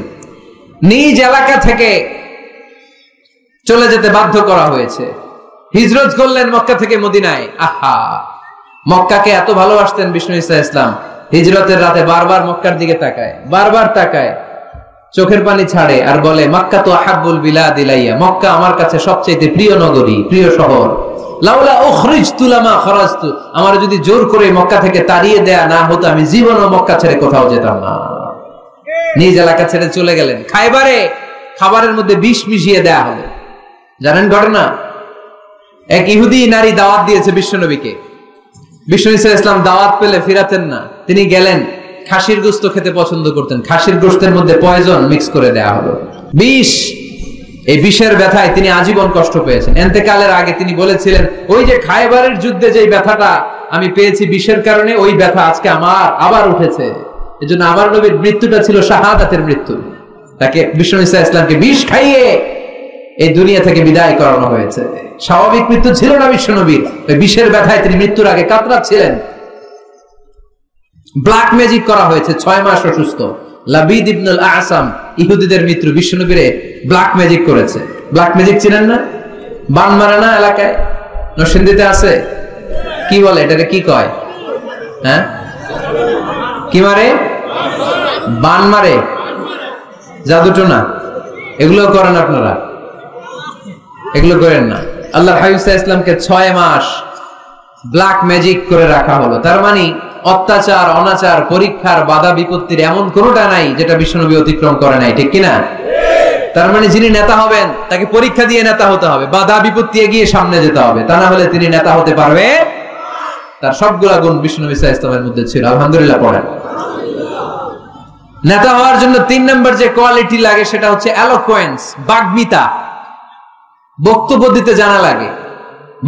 নিজ এলাকা থেকে চলে যেতে বাধ্য করা হয়েছে, হিজরত করলেন মক্কা থেকে মদিনায়। আহা, মক্কাকে এত ভালোবাসতেন বিষ্ণু ঈসা ইসলাম, হিজরতের রাতে বারবার মক্কার দিকে তাকায়, বারবার তাকায়, চোখের পানি ছাড়ে আর বলে মক্কা তো আহাব্বুল বিলাদ ইলাইয়া, মক্কা আমার কাছে সবচেয়ে প্রিয় নগরী, প্রিয় শহর। লাউলা উখরিজতু লামা খরাজতু, আমার যদি জোর করে মক্কা থেকে তাড়িয়ে দেয়া না হতো আমি জীবনও মক্কা ছেড়ে কোথাও যেতাম না। নিজ এলাকা ছেড়ে চলে গেলেন। খাইবারে খাবারের মধ্যে বিষ মিশিয়ে দেয়া হলো, জানেন ঘটনা? এক ইহুদি নারী দাওয়াত দিয়েছে বিশ্বনবীকে। বিষ্ণু ঈসা ইসলাম দাওয়াত পেলে ফিরাতেন না, তিনি গেলেন। খাসির গোশত খেতে পছন্দ করতেন, খাসির গোশতের মধ্যে পয়জন মিক্স করে দেয়া হলো, বিষ। এই বিষের ব্যথায় তিনি আজীবন কষ্ট পেয়েছেন। এন্তেকালের আগে তিনি বলেছিলেন, ওই যে খাইবারের যুদ্ধে যে ব্যথাটা আমি পেয়েছি বিষের কারণে, ওই ব্যথা আজকে আমার আবার উঠেছে। এজন্য আমার নবীর মৃত্যুটা ছিল শাহাদাতের মৃত্যু। তাকে বিষ্ণু ঈসা ইসলামকে বিষ খাইয়ে এই দুনিয়া থেকে বিদায় করানো হয়েছে। স্বাভাবিক মৃত্যু ছিল না বিশ্ব নবীর, ওই বিষের ব্যথায় তিনি মৃত্যুর আগে কাতরাচ্ছিলেন। ব্ল্যাক ম্যাজিক করা হয়েছে, 6 মাস অসুস্থ। লাবিদ ইবনুল আসাম ইহুদিদের মিত্র বিশ্ব নবীরে ব্ল্যাক ম্যাজিক করেছে। ব্ল্যাক ম্যাজিক চিনেন না? বান মারে না এলাকায়, নরসিংদীতে আছে, কি বলে এটাকে, কি কয়? হ্যাঁ, কি মারে? বান মারে, জাদুটোনা, এগুলো করেন আপনারা? এগুলো করেন না। আল্লাহ হাবিব সাল্লাল্লাহু আলাইহি ওয়াসাল্লামকে 6 মাস ব্ল্যাক ম্যাজিক করে রাখা হলো। তার মানে অত্যাচার, অনাচার, পরীক্ষার, বাধা বিপত্তির এমন কোনোটা নাই যেটা বিশ্বনবী অতিক্রম করে নাই, ঠিক কিনা? তার মানে যিনি নেতা হবেন তাকে পরীক্ষা দিয়ে নেতা হতে হবে, বাধা বিপত্তি এগিয়ে সামনে যেতে হবে, তা না হলে তিনি নেতা হতে পারবে। তার সবগুলা গুণ বিশ্বনবী সাল্লাল্লাহু আলাইহি ওয়াসাল্লামের মধ্যে ছিল। আলহামদুলিল্লাহ পড়েন। নেতা হওয়ার জন্য 3 নম্বর যে কোয়ালিটি লাগে সেটা হচ্ছে এলোকোয়েন্স, বাগ্মিতা। বক্তব্য দিতে জানা লাগে,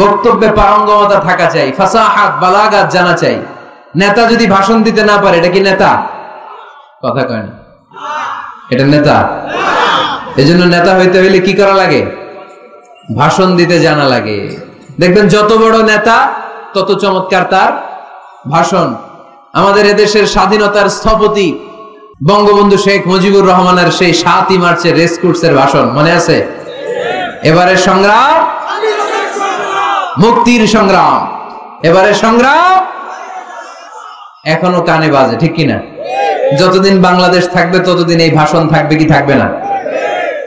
বক্তব্যে পারঙ্গমতা থাকা চাই, ফাসাহাত, বালাগাত জানা চাই। নেতা যদি ভাষণ দিতে না পারে এটা কি নেতা? কথা কয় না, এটা নেতা? এজন্য নেতা হইতে হইলে কি করা লাগে? ভাষণ দিতে জানা লাগে। দেখবেন যত বড় নেতা তত চমৎকার তার ভাষণ। আমাদের এদেশের স্বাধীনতার স্থপতি বঙ্গবন্ধু শেখ মুজিবুর রহমানের সেই 7ই মার্চের রেস কোর্সের ভাষণ মনে আছে? এবারের সংগ্রাম মুক্তির সংগ্রাম, এবারের সংগ্রাম এখনো কানে বাজে, ঠিক কিনা? যতদিন বাংলাদেশ থাকবে ততদিন এই ভাষণ থাকবে কি থাকবে না?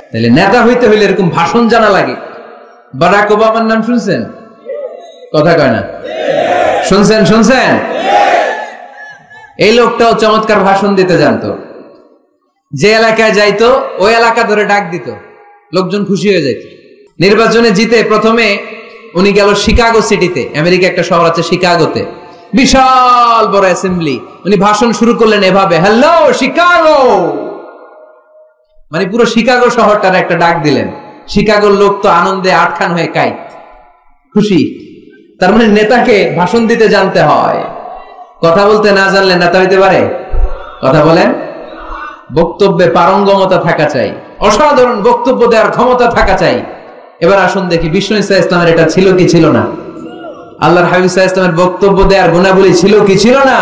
তাহলে নেতা হইতে হইলে এরকম ভাষণ জানা লাগে। বারাক ওবামার নাম শুনছেন? কথা কয় না, শুনছেন? শুনছেন? এই লোকটাও চমৎকার ভাষণ দিতে জানতো। যে এলাকায় যাইতো ওই এলাকা ধরে ডাক দিত, লোকজন খুশি হয়ে যাইত। নির্বাচনে জিতে প্রথমে উনি গেল শিকাগো সিটিতে, আমেরিকা একটা শহর আছে শিকাগোতে, বিশাল বড় অ্যাসেম্বলি। উনি ভাষণ শুরু করলেন এভাবে, হ্যালো শিকাগো, মানে পুরো শিকাগো শহরটার একটা ডাক দিলেন। শিকাগোর লোক তো আনন্দে আটখান হয়ে কাইত, খুশি। তার মানে নেতাকে ভাষণ দিতে জানতে হয়, কথা বলতে না জানলে নেতা হইতে পারে? কথা বলেন। বক্তব্যে পারঙ্গমতা থাকা চাই, অসাধারণ বক্তব্য দেওয়ার ক্ষমতা থাকা চাই। এবার আসুন দেখি বিষ্ণু ঈসা ইসলামের এটা ছিল কি ছিল না? আল্লাহর হাবিব সাল্লাল্লাহু আলাইহি ওয়াসাল্লামের বক্তব্য দেওয়ার গুণাবলী ছিল কি ছিল না?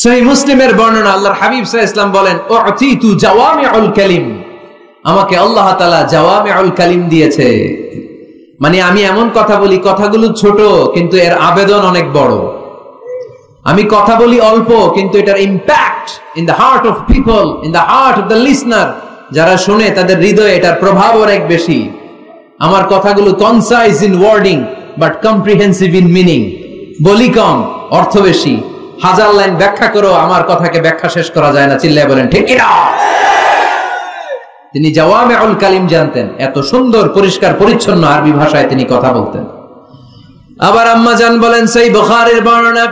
সহিহ মুসলিমের বর্ণনা, আল্লাহর হাবিব সাল্লাল্লাহু আলাইহি ওয়াসাল্লাম বলেন, উতিতু জাওয়ামিউল কালিম, আমাকে আল্লাহ তাআলা জাওয়ামিউল কালিম দিয়েছে। মানে আমি এমন কথা বলি, কথাগুলো ছোট কিন্তু এর আবেদন অনেক বড়। আমি কথা বলি অল্প কিন্তু এটার impact in the heart of people, in the heart of the listener যারা শুনে তাদের হৃদয়ে এটার প্রভাব অনেক বেশি। আমার কথাগুলো concise in wording but comprehensive in meaning. বলি কম, অর্থ বেশি। হাজার লাইন ব্যাখ্যা করো, আমার কথাকে ব্যাখ্যা শেষ করা যায় না। চিল্লায় বলেন ঠিক কিনা? তিনি জাওয়ামিউল কালিম জানতেন, এত সুন্দর পরিষ্কার পরিচ্ছন্ন আরবি ভাষায় তিনি কথা বলতেন। আবার আম্মা জান বলেন, সেই বুখারীর বর্ণনা,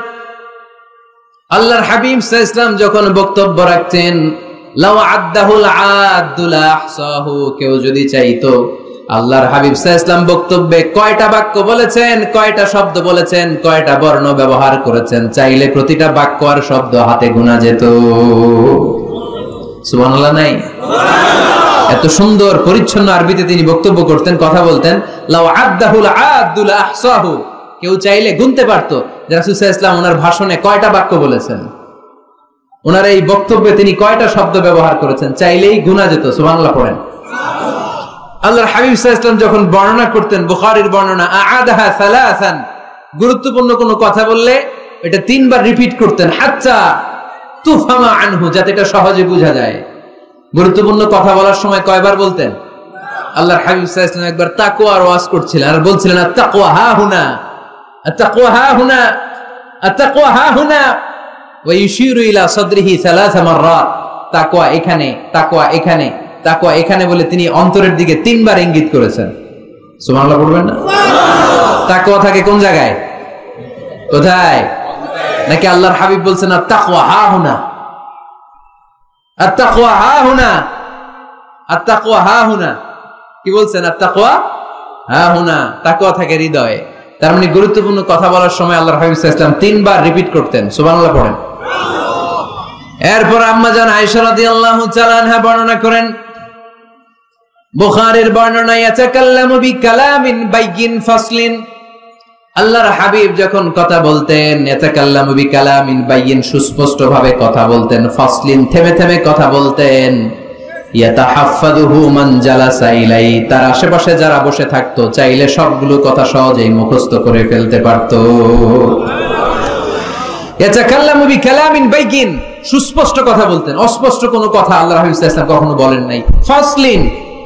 আল্লাহর হাবিব সাল্লাল্লাহু আলাইহি ওয়াসাল্লাম যখন বক্তব্য রাখতেন, লাউ আদ্দাহুল আদ্দুল আহসাহু, কেউ যদি চাইতো আল্লাহর হাবিব সাল্লাল্লাহু আলাইহি ওয়াসাল্লাম বক্তব্যে কয়টা বাক্য বলেছেন, কয়টা শব্দ বলেছেন, কয়টা বর্ণ ব্যবহার করেছেন, চাইলে প্রতিটা বাক্য আর শব্দ হাতে গোনা যেত। সুবহানাল্লাহ নাই? এত সুন্দর পরিচ্ছন্ন আরবিতে তিনি বক্তব্য করতেন, কথা বলতেন। লাউ আদ্দাহুল আদ্দুল আহসাহু, কেউ চাইলে গুনতে পারতো যে রাসূল সাল্লাল্লাহু আলাইহি ওয়াসাল্লাম ওনার ভাষণে কয়টা বাক্য বলেছেন, ওনার এই বক্তব্যে তিনি কয়টা শব্দ ব্যবহার করেছেন, চাইলেই গুনা যেত। সুবহানাল্লাহ পড়েন। আল্লাহর হাবিব সাল্লাল্লাহু আলাইহি ওয়াসাল্লাম যখন বর্ণনা করতেন, বুখারীর বর্ণনা, আ'আদাহা সালাসান, গুরুত্বপূর্ণ কোনো কথা বললে এটা তিনবার রিপিট করতেন, হাত্তা তুফহামা আনহু, যাতে এটা সহজে বোঝা যায়। গুরুত্বপূর্ণ কথা বলার সময় কয়বার বলতেন? আল্লাহর হাবিব সাল্লাল্লাহু আলাইহি ওয়াসাল্লাম একবার তাকওয়ার ওয়াজ করছিলেন আর বলছিলেন, আত-তাকওয়া হা হুনা, আত-তাকওয়া হা হুনা, আত-তাকওয়া হা হুনা, ওয়া ইউশিরু ইলা সাদরিহি সালাসা মাররাত। তাকওয়া এখানে, তাকওয়া এখানে, তাকওয়া এখানে বলে তিনি অন্তরের দিকে তিনবার ইঙ্গিত করেছেন। সুবহানাল্লাহ পড়বেন না? তাকওয়া থাকে কোন জায়গায়? কোথায়? নাকি আল্লাহর হাবিব বলছেন আত-তাকওয়া হা হুনা, আত-তাকওয়া হা হুনা, আত-তাকওয়া হা হুনা? কি বলছেন? আত-তাকওয়া হা হুনা। তাকওয়া থাকে হৃদয়ে। তার মানে গুরুত্বপূর্ণ কথা বলার সময় আল্লাহর হাবিব সাল্লাল্লাহু আলাইহি ওয়াসাল্লাম তিনবার রিপিট করতেন। সুবহানাল্লাহ পড়েন। এরপর আম্মা জান আয়েশা রাদিয়াল্লাহু তাআলা আনহা বর্ণনা করেন, বুখারীর বর্ণনা, ইয়াতাকাল্লামু বিকালামিন বাইয়িন ফাসলিন, আল্লাহর হাবিব যখন কথা বলতেন, ইয়াতাকাল্লামু বিকালামিন বাইয়িন, সুস্পষ্ট ভাবে কথা বলতেন, ফাসলিন, থেমে থেমে কথা বলতেন, ইয়াতাহাফফাযুহু মান জালাসা ইলাই, তার আশেপাশে যারা বসে থাকতো চাইলে সবগুলো কথা সহজেই মুখস্থ করে ফেলতে পারতো। ইয়াতাকাল্লামু বিকালামিন বাইয়িন, সুস্পষ্ট কথা বলতেন, অস্পষ্ট কোনো কথা আল্লাহর হাবিব সাল্লাল্লাহু আলাইহি ওয়াসাল্লাম কখনো বলেন নাই। ফাসলিন,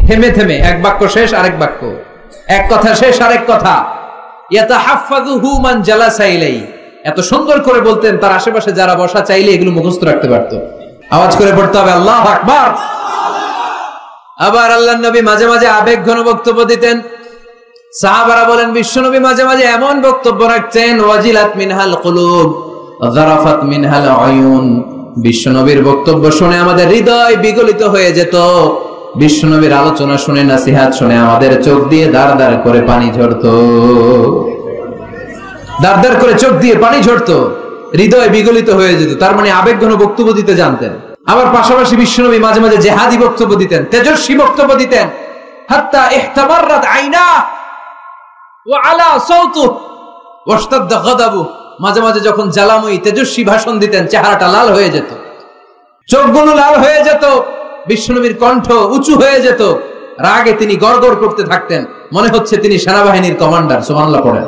থেমে থেমে, এক বাক্য শেষ আরেক বাক্য, এক কথা শেষ আরেক কথা। ইয়াতাহাফফাযুহু মান জালাসা ইলাই, এত সুন্দর করে বলতেন তার আশেপাশে যারা বসা চাইলে এগুলো মুখস্থ রাখতে পারতো। আওয়াজ করে পড়তে হবে আল্লাহু আকবার। আবার আল্লাহর নবী মাঝে মাঝে আবেগ ঘন বক্তব্য দিতেন। সাহাবারা বলেন, বিশ্বনবী মাঝে মাঝে এমন বক্তব্য রাখতেন, ওয়াজিলাত মিনহাল কুলুব যারাফাত মিনহাল আয়ুন, বিশ্বনবীর বক্তব্য শুনে আমাদের হৃদয় বিগলিত হয়ে যেত। বিশ্বনবীর আলোচনা শুনে, নসিহত শুনে আমাদের চোখ দিয়ে দাঁড় দাঁড় করে পানি ঝরতো, দাঁড় দাঁড় করে চোখ দিয়ে পানি ঝরতো, হৃদয় বিগলিত হয়ে যেত। তার মানে আবেগ ঘন বক্তব্য দিতে জানতেন। আবার পাশাপাশি বিশ্বনবী মাঝে মাঝে জেহাদি বক্তব্য দিতেন, তেজস্বী বক্তব্য দিতেন। হাত্তা ইহতামাররাত আইনা ওয়া আলা সাওতু ওয়াশতাদ্দা গাদাবু, মাঝে মাঝে যখন জ্বালাময়ী তেজস্বী ভাষণ দিতেন চেহারাটা লাল হয়ে যেত, চোখগুলো লাল হয়ে যেত, বিশ্বনবীর কণ্ঠ উঁচু হয়ে যেত, রাগে তিনি গড়গড় করতে থাকতেন, মনে হচ্ছে তিনি সেনাবাহিনীর কমান্ডার। সুবহানাল্লাহ পড়েন।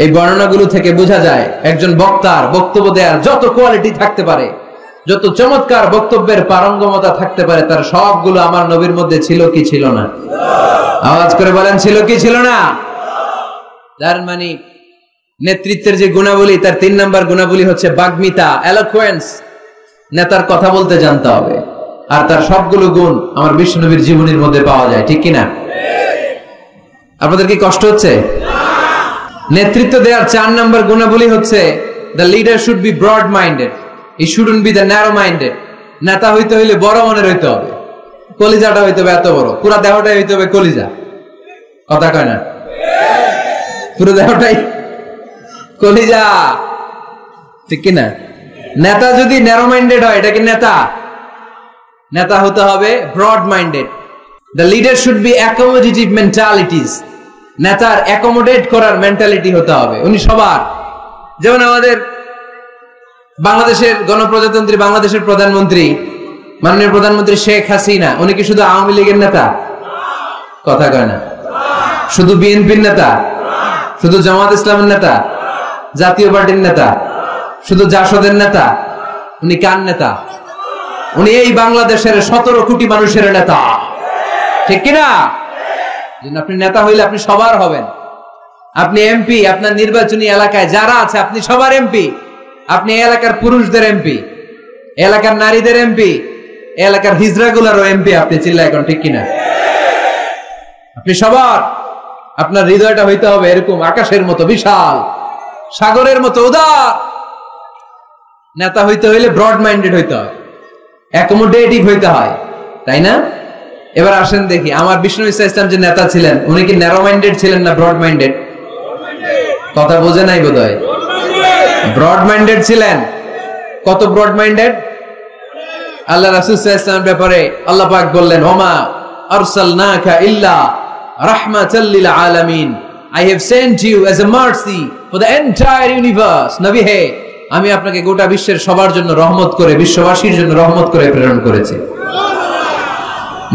এই বর্ণনাগুলো থেকে বোঝা যায় একজন বক্তার বক্তব্য দেওয়ার যত কোয়ালিটি থাকতে পারে, যত চমৎকার বক্তব্যের পারঙ্গমতা থাকতে পারে, তার সবগুলো আমার নবীর মধ্যে ছিল কি ছিল না? আওয়াজ করে বলেন, ছিল কি ছিল না? তার মানে নেতৃত্বের যে গুণাবলী, তার 3 নাম্বার গুণাবলী হচ্ছে বাগ্মিতা, এলোকুয়েন্স। নেতার কথা বলতে জানতে হবে। আর তার সবগুলো গুণ আমার বিশ্বনবীর জীবনের মধ্যে পাওয়া যায়, ঠিক কিনা? আপনাদের কি কষ্ট হচ্ছে? নেতৃত্ব দেওয়ার 4 নাম্বার গুণাবলী হচ্ছে, the leader should be broad minded, he shouldn't be the narrow minded. নেতা হইতে হইলে বড় মনের হইতে হবে, কলিজাটা হইতে হবে এত বড়, পুরো দেহটাই হইতে হবে কলিজা। কথা কয় না? পুরো দেহটাই কলিজা, ঠিক কিনা? নেতা যদি ন্যারো মাইন্ডেড হয়, এটা কি নেতা? নেতা হতে হবে broad minded. The leader should be accommodative mentalities, নেতার অ্যাকোমোডেট করার মেন্টালিটি হতে হবে। উনি সবার, যেমন আমাদের বাংলাদেশের গণপ্রজাতন্ত্রী বাংলাদেশের প্রধানমন্ত্রী, মাননীয় প্রধানমন্ত্রী শেখ হাসিনা, উনি কি শুধু আওয়ামী লীগের নেতা? কথা কয় না। শুধু বিএনপির নেতা? শুধু জামাত ইসলামের নেতা? জাতীয় পার্টির নেতা? শুধু জাসদের নেতা? উনি কার নেতা? উনি এই বাংলাদেশের 17 কোটি মানুষের নেতা, ঠিক কিনা? আপনি নেতা হইলে আপনি সবার হবেন। আপনি এমপি, আপনার নির্বাচনী এলাকায় যারা আছে আপনি সবার এমপি। আপনি এলাকার পুরুষদের এমপি, এলাকার নারীদের এমপি, এলাকার হিজড়াগুলারও এমপি আপনি। চিল্লা এখন, ঠিক কিনা? আপনি সবার, আপনার হৃদয়টা হইতে হবে এরকম আকাশের মতো বিশাল, সাগরের মতো উদার। নেতা হইতে হইলে ব্রড মাইন্ডেড হইতে হয়, অ্যাকোমোডেটিভ হইতে হয়, তাই না? এবার আসেন দেখি, আমার বিষ্ণু ইসা ইসলাম যে নেতা ছিলেন উনি কি ন্যারো মাইন্ডেড ছিলেন না ব্রড মাইন্ডেড? কথা বোঝে নাই বোধহয়। ব্রড মাইন্ডেড ছিলেন। কত ব্রড মাইন্ডেড? আল্লাহ রাসূল সাল্লাল্লাহু আলাইহি ওয়াসাল্লামের ব্যাপারে আল্লাহ পাক বললেন, ওমা আরসালনাকা ইল্লা রাহমাতাল লিল আলামিন, I have sent you as a mercy for the entire universe. নবী হে, আমি আপনাকে গোটা বিশ্বের সবার জন্য রহমত করে, বিশ্ববাসীর জন্য রহমত করে প্রেরণ করেছি।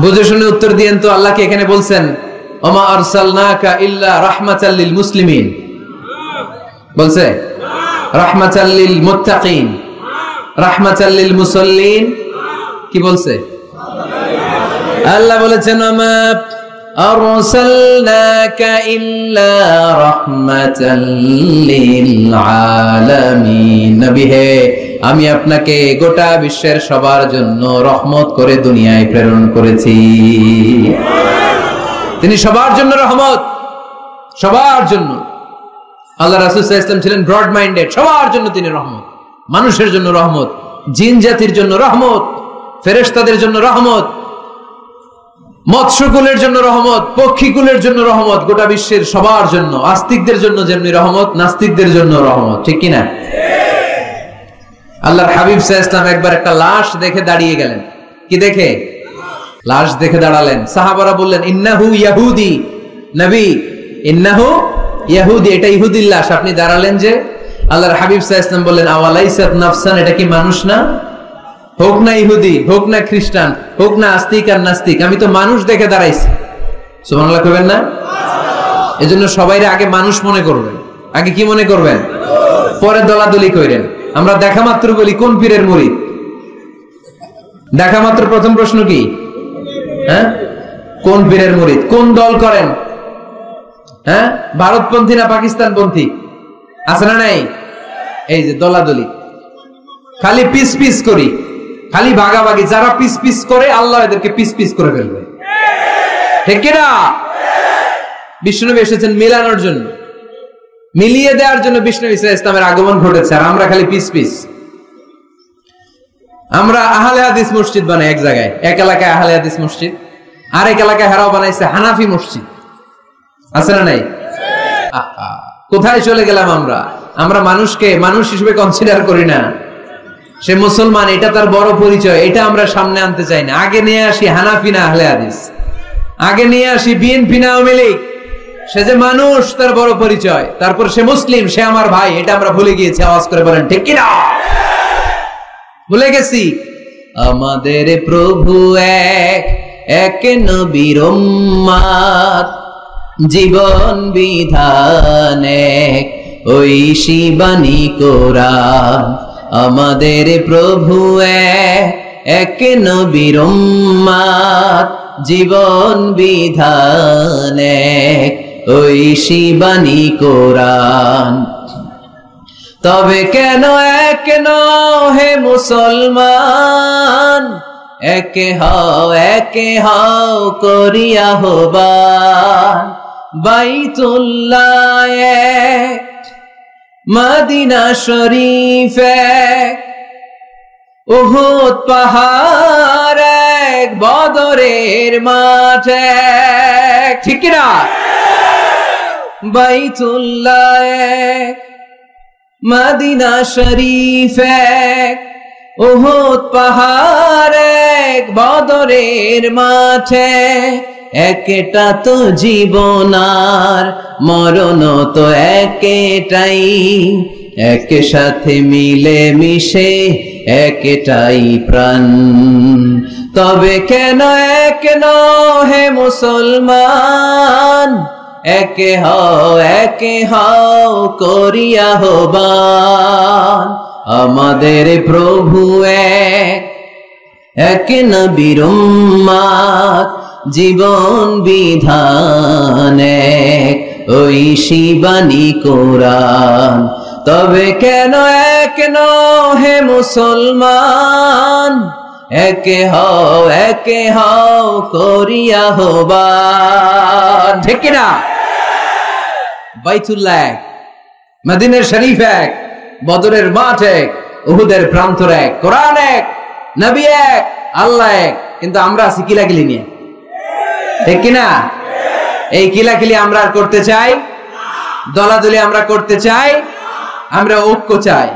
বুঝে শুনে উত্তর দিয়েন তো, আল্লাহকে এখানে বলছেন ওমা আরসালনাকা ইল্লা রাহমাতাল লিল মুসলিমিন, বলছে রাহমাতাল লিল মুত্তাকিন, রাহমাতাল লিল মুসাল্লিন, কি বলছে? আল্লাহ বলেছেন ওমা আরসালনাকা ইল্লা রাহমাতাল লিল আলামিন, নবী হে, আমি আপনাকে গোটা বিশ্বের সবার জন্য রহমত করে দুনিয়ায় প্রেরণ করেছি। তিনি সবার জন্য রহমত, সবার জন্য। আল্লাহ রাসূল সাল্লাল্লাহু আলাইহি ওয়াসাল্লাম ছিলেন ব্রড মাইন্ডেড, সবার জন্য তিনি রহমত, মানুষের জন্য রহমত, জিন জাতির জন্য রহমত, ফেরেশতাদের জন্য রহমত, মৎস্যকুলের জন্য রহমত, পক্ষীকুলের জন্য রহমত, গোটা বিশ্বের সবার জন্য। আস্তিকদের জন্য যেমনি রহমত, নাস্তিকদের জন্য রহমত, ঠিক কিনা? আল্লাহর হাবিব সাল্লাল্লাহু আলাইহি ওয়াসাল্লাম একবার একটা লাশ দেখে দাঁড়িয়ে গেলেন। কি দেখে? লাশ দেখে দাঁড়ালেন। সাহাবারা বললেন, ইন্নাহু ইয়াহুদি, নবী ইন্নাহু ইয়াহুদি, এটা ইহুদির লাশ, আপনি দাঁড়ালেন যে? আল্লাহর হাবিব সাল্লাল্লাহু আলাইহি ওয়াসাল্লাম বললেন, আওয়ালাইসাত নাফসান, এটা কি মানুষ না? হোক না ইহুদি, হোক না খ্রিস্টান, হোক না আস্তিক আর নাস্তিক, আমি তো মানুষ দেখে দাঁড়াইছি। সুবহানাল্লাহ কইবেন না? এজন্য সবাইরে আগে মানুষ মনে করবেন। আগে কি মনে করবেন? পরে দলাদলি কইরেন। আমরা দেখা মাত্র বলি কোন পীরের মুরিদ? দেখা মাত্র প্রথম প্রশ্ন কি? হ্যাঁ, কোন পীরের মুরিদ? কোন দল করেন? হ্যাঁ, ভারতপন্থী না পাকিস্তানপন্থী? আছে না নাই? এই যে দলাদলি, খালি পিস পিস করি, খালি ভাগাভাগি। যারা পিস পিস করে আল্লাহ এদেরকে পিস পিস করে ফেলবে, ঠিক কিনা? বিষ্ণুনবী এসেছেন মিলানোর জন্য, মিলিয়ে দেওয়ার জন্য বিষ্ণু ইসা ইসলামের আগমন ঘটেছে। আর আমরা খালি পিস পিস। আমরা আহলে হাদিস মসজিদ বানাই এক জায়গায়, এক এলাকায় আহলে হাদিস মসজিদ, আর এক এলাকায় হারাও বানাইছে হানাফি মসজিদ। আছে না নাই? কোথায় চলে গেলাম আমরা? আমরা মানুষকে মানুষ হিসেবে কনসিডার করি না। সে মুসলমান, এটা তার বড় পরিচয়, এটা আমরা সামনে আনতে চাই না। আগে নিয়ে আসি হানাফি না আহলে হাদিস, আগে নিয়ে আসি বিএনপি না আওয়ামী লীগ। সে যে মানুষ, তার বড় পরিচয়। তারপর সে মুসলিম, সে আমার ভাই, এটা আমরা ভুলে গিয়েছি। আওয়াজ করে বলেন ঠিক কিনা? ভুলে গেছি। আমাদের প্রভু এক, এক নবীর উম্মত, জীবন বিধান এক, ওই শিবানী কোরআন। আমাদের প্রভু এক, এক নবীর উম্মত, জীবন বিধান এক, ওই শিবানী কোরআন। তবে কেন এক হে মুসলমান, একে হও করিয়া হবান। বাইতুল্লাহ এক, মদিনা শরীফ এক, উহুদ পাহাড় এক, বদরের মাঠ এক, ঠিক কিনা? বাইতুল্লাহ এক, মদিনা শরীফ এক, উহুদ পাহাড় এক, বদরের মাঠে। একটা তো জীবন আর মরণ তো একেটাই, এক সাথে মিলে মিশে একটাই প্রাণ। তবে কেন এক হে মুসলমান, একে হও করিয়া হবান। আমাদের প্রভু এক, এক নবীর উম্মত জীবন বিধান এক, ওই শিবানী কোরআন। তবে কেন এক হে মুসলমান, একে হও করিয়া হবান। ঠিক কিনা? বাইতুল্লাহ এক, মদিনার শরীফ এক, বদরের মাঠ এক, উহুদের প্রান্তর এক, কোরআন এক, নবী এক, আল্লাহ এক। কিন্তু আমরা আছি কিলাকিলি নিয়ে। ঠিক কিনা? এই কিলাকিলি আমরা আর করতে চাই, দলাদলি আমরা করতে চাই, আমরা ঐক্য চাই।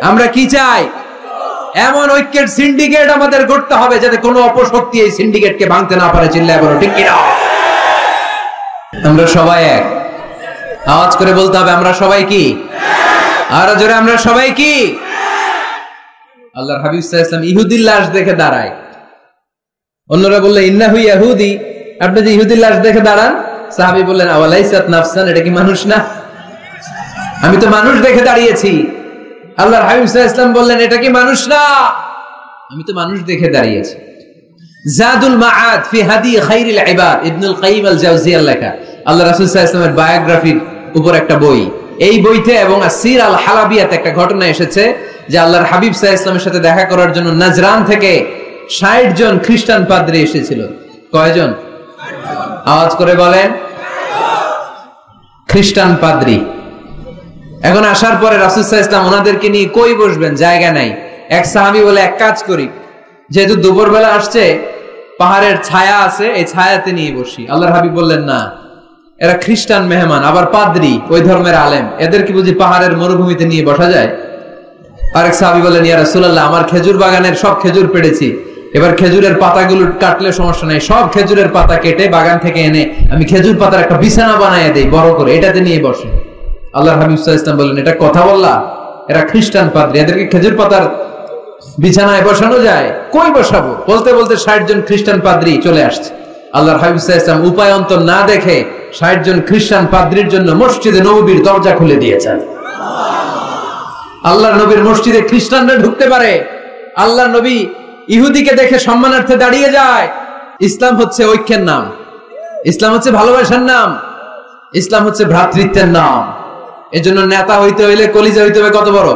আমরা কি চাই? এমন ঐক্যের সিন্ডিকেট আমাদের গড়তে হবে যাতে কোনো অপশক্তি এই সিন্ডিকেটকে ভাঙতে না পারে। চিল্লায় বলো ঠিক কিনা? আমরা সবাই এক। আওয়াজ করে বলতে হবে আমরা সবাই কি? আরো জোরে, আমরা সবাই কি? আল্লাহর হাবিব সাল্লাল্লাহু আলাইহি ওয়াসাল্লাম ইহুদির লাশ দেখে দাঁড়ায়। অন্যরা বললেন ইন্নাহু ইয়াহুদি, আপনি যে ইহুদির লাশ দেখে দাঁড়ান। সাহাবী বললেন আওয়ালাইসাত নাফসান, এটা কি মানুষ না? আমি তো মানুষ দেখে দাঁড়িয়েছি। আল্লাহর হাবিব সাল্লাল্লাহু আলাইহি ওয়াসাল্লাম বললেন এটা কি মানুষ না? আমি তো মানুষ দেখে দাঁড়িয়েছি। জাদুল মাআদ ফি হাদি খায়রিল ইবাদ, ইবনুল কাইয়িম আল জাওজিয়ার লেখা আল্লাহ রাসূল সাল্লাল্লাহু আলাইহি ওয়াসাল্লামের বায়োগ্রাফির উপর একটা বই। এই বইতে এবং আসির আল হালাবিয়াতে একটা ঘটনা এসেছে যে আল্লাহর হাবিব সাল্লাল্লাহু আলাইহি ওয়াসাল্লামের সাথে দেখা করার জন্য নাজরান থেকে 60 জন খ্রিস্টান পাদ্রী এসেছিল। কয়জন? আওয়াজ করে বলেন। খ্রিস্টান পাদ্রী। এখন আসার পরে রাসূল সাল্লাল্লাহু আলাইহি ওয়াসাল্লাম ওনাদেরকে নিয়ে কই বসবেন? জায়গা নাই। এক সাহাবী বলে এক কাজ করি, যেহেতু দুপুরবেলা আসছে, পাহাড়ের ছায়া আছে, এই ছায়াতে নিয়ে বসি। আল্লাহর হাবিব বললেন না, এরা খ্রিস্টান মেহমান, আবার পাদ্রী, ওই ধর্মের আলেম, এদেরকে বুঝি পাহাড়ের মরুভূমিতে নিয়ে বসা যায়? আরেক সাহাবী বললেন ইয়া রাসূলুল্লাহ, আমার খেজুর বাগানের সব খেজুর পেড়েছি, এবার খেজুরের পাতাগুলো কাটলে সমস্যা নাই, সব খেজুরের পাতা কেটে বাগান থেকে এনে আমি খেজুর পাতার একটা বিছানা বানায় দেই বড় করে, এটাতে নিয়ে বসে। আল্লাহর হাবিব সাল্লাল্লাহু আলাইহি ওয়াসাল্লাম বললেন এটা কথা বললা? এরা খ্রিস্টান পাদ্রী, এদেরকে খেজুর পাতার বিছানায় বসানো যায়? কই বসাবো? বলতে বলতে 60 জন খ্রিস্টান পাদ্রী চলে আসছে। আল্লাহর হাবিব সাল্লাল্লাহু আলাইহি ওয়াসাল্লাম উপায় অন্তর না দেখে 60 জন খ্রিস্টান পাদ্রীর জন্য মসজিদে নববীর দরজা খুলে দিয়েছেন। আল্লাহর নবীর মসজিদে খ্রিস্টানরা ঢুকতে পারে। আল্লাহর নবী ইহুদিকে দেখে সম্মানার্থে দাঁড়িয়ে যায়। ইসলাম হচ্ছে ঐক্যের নাম, ইসলাম হচ্ছে ভালোবাসার নাম, ইসলাম হচ্ছে ভ্রাতৃত্বের নাম। এজন্য নেতা হইতে হইলে কলিজা হইতে হবে কত বড়?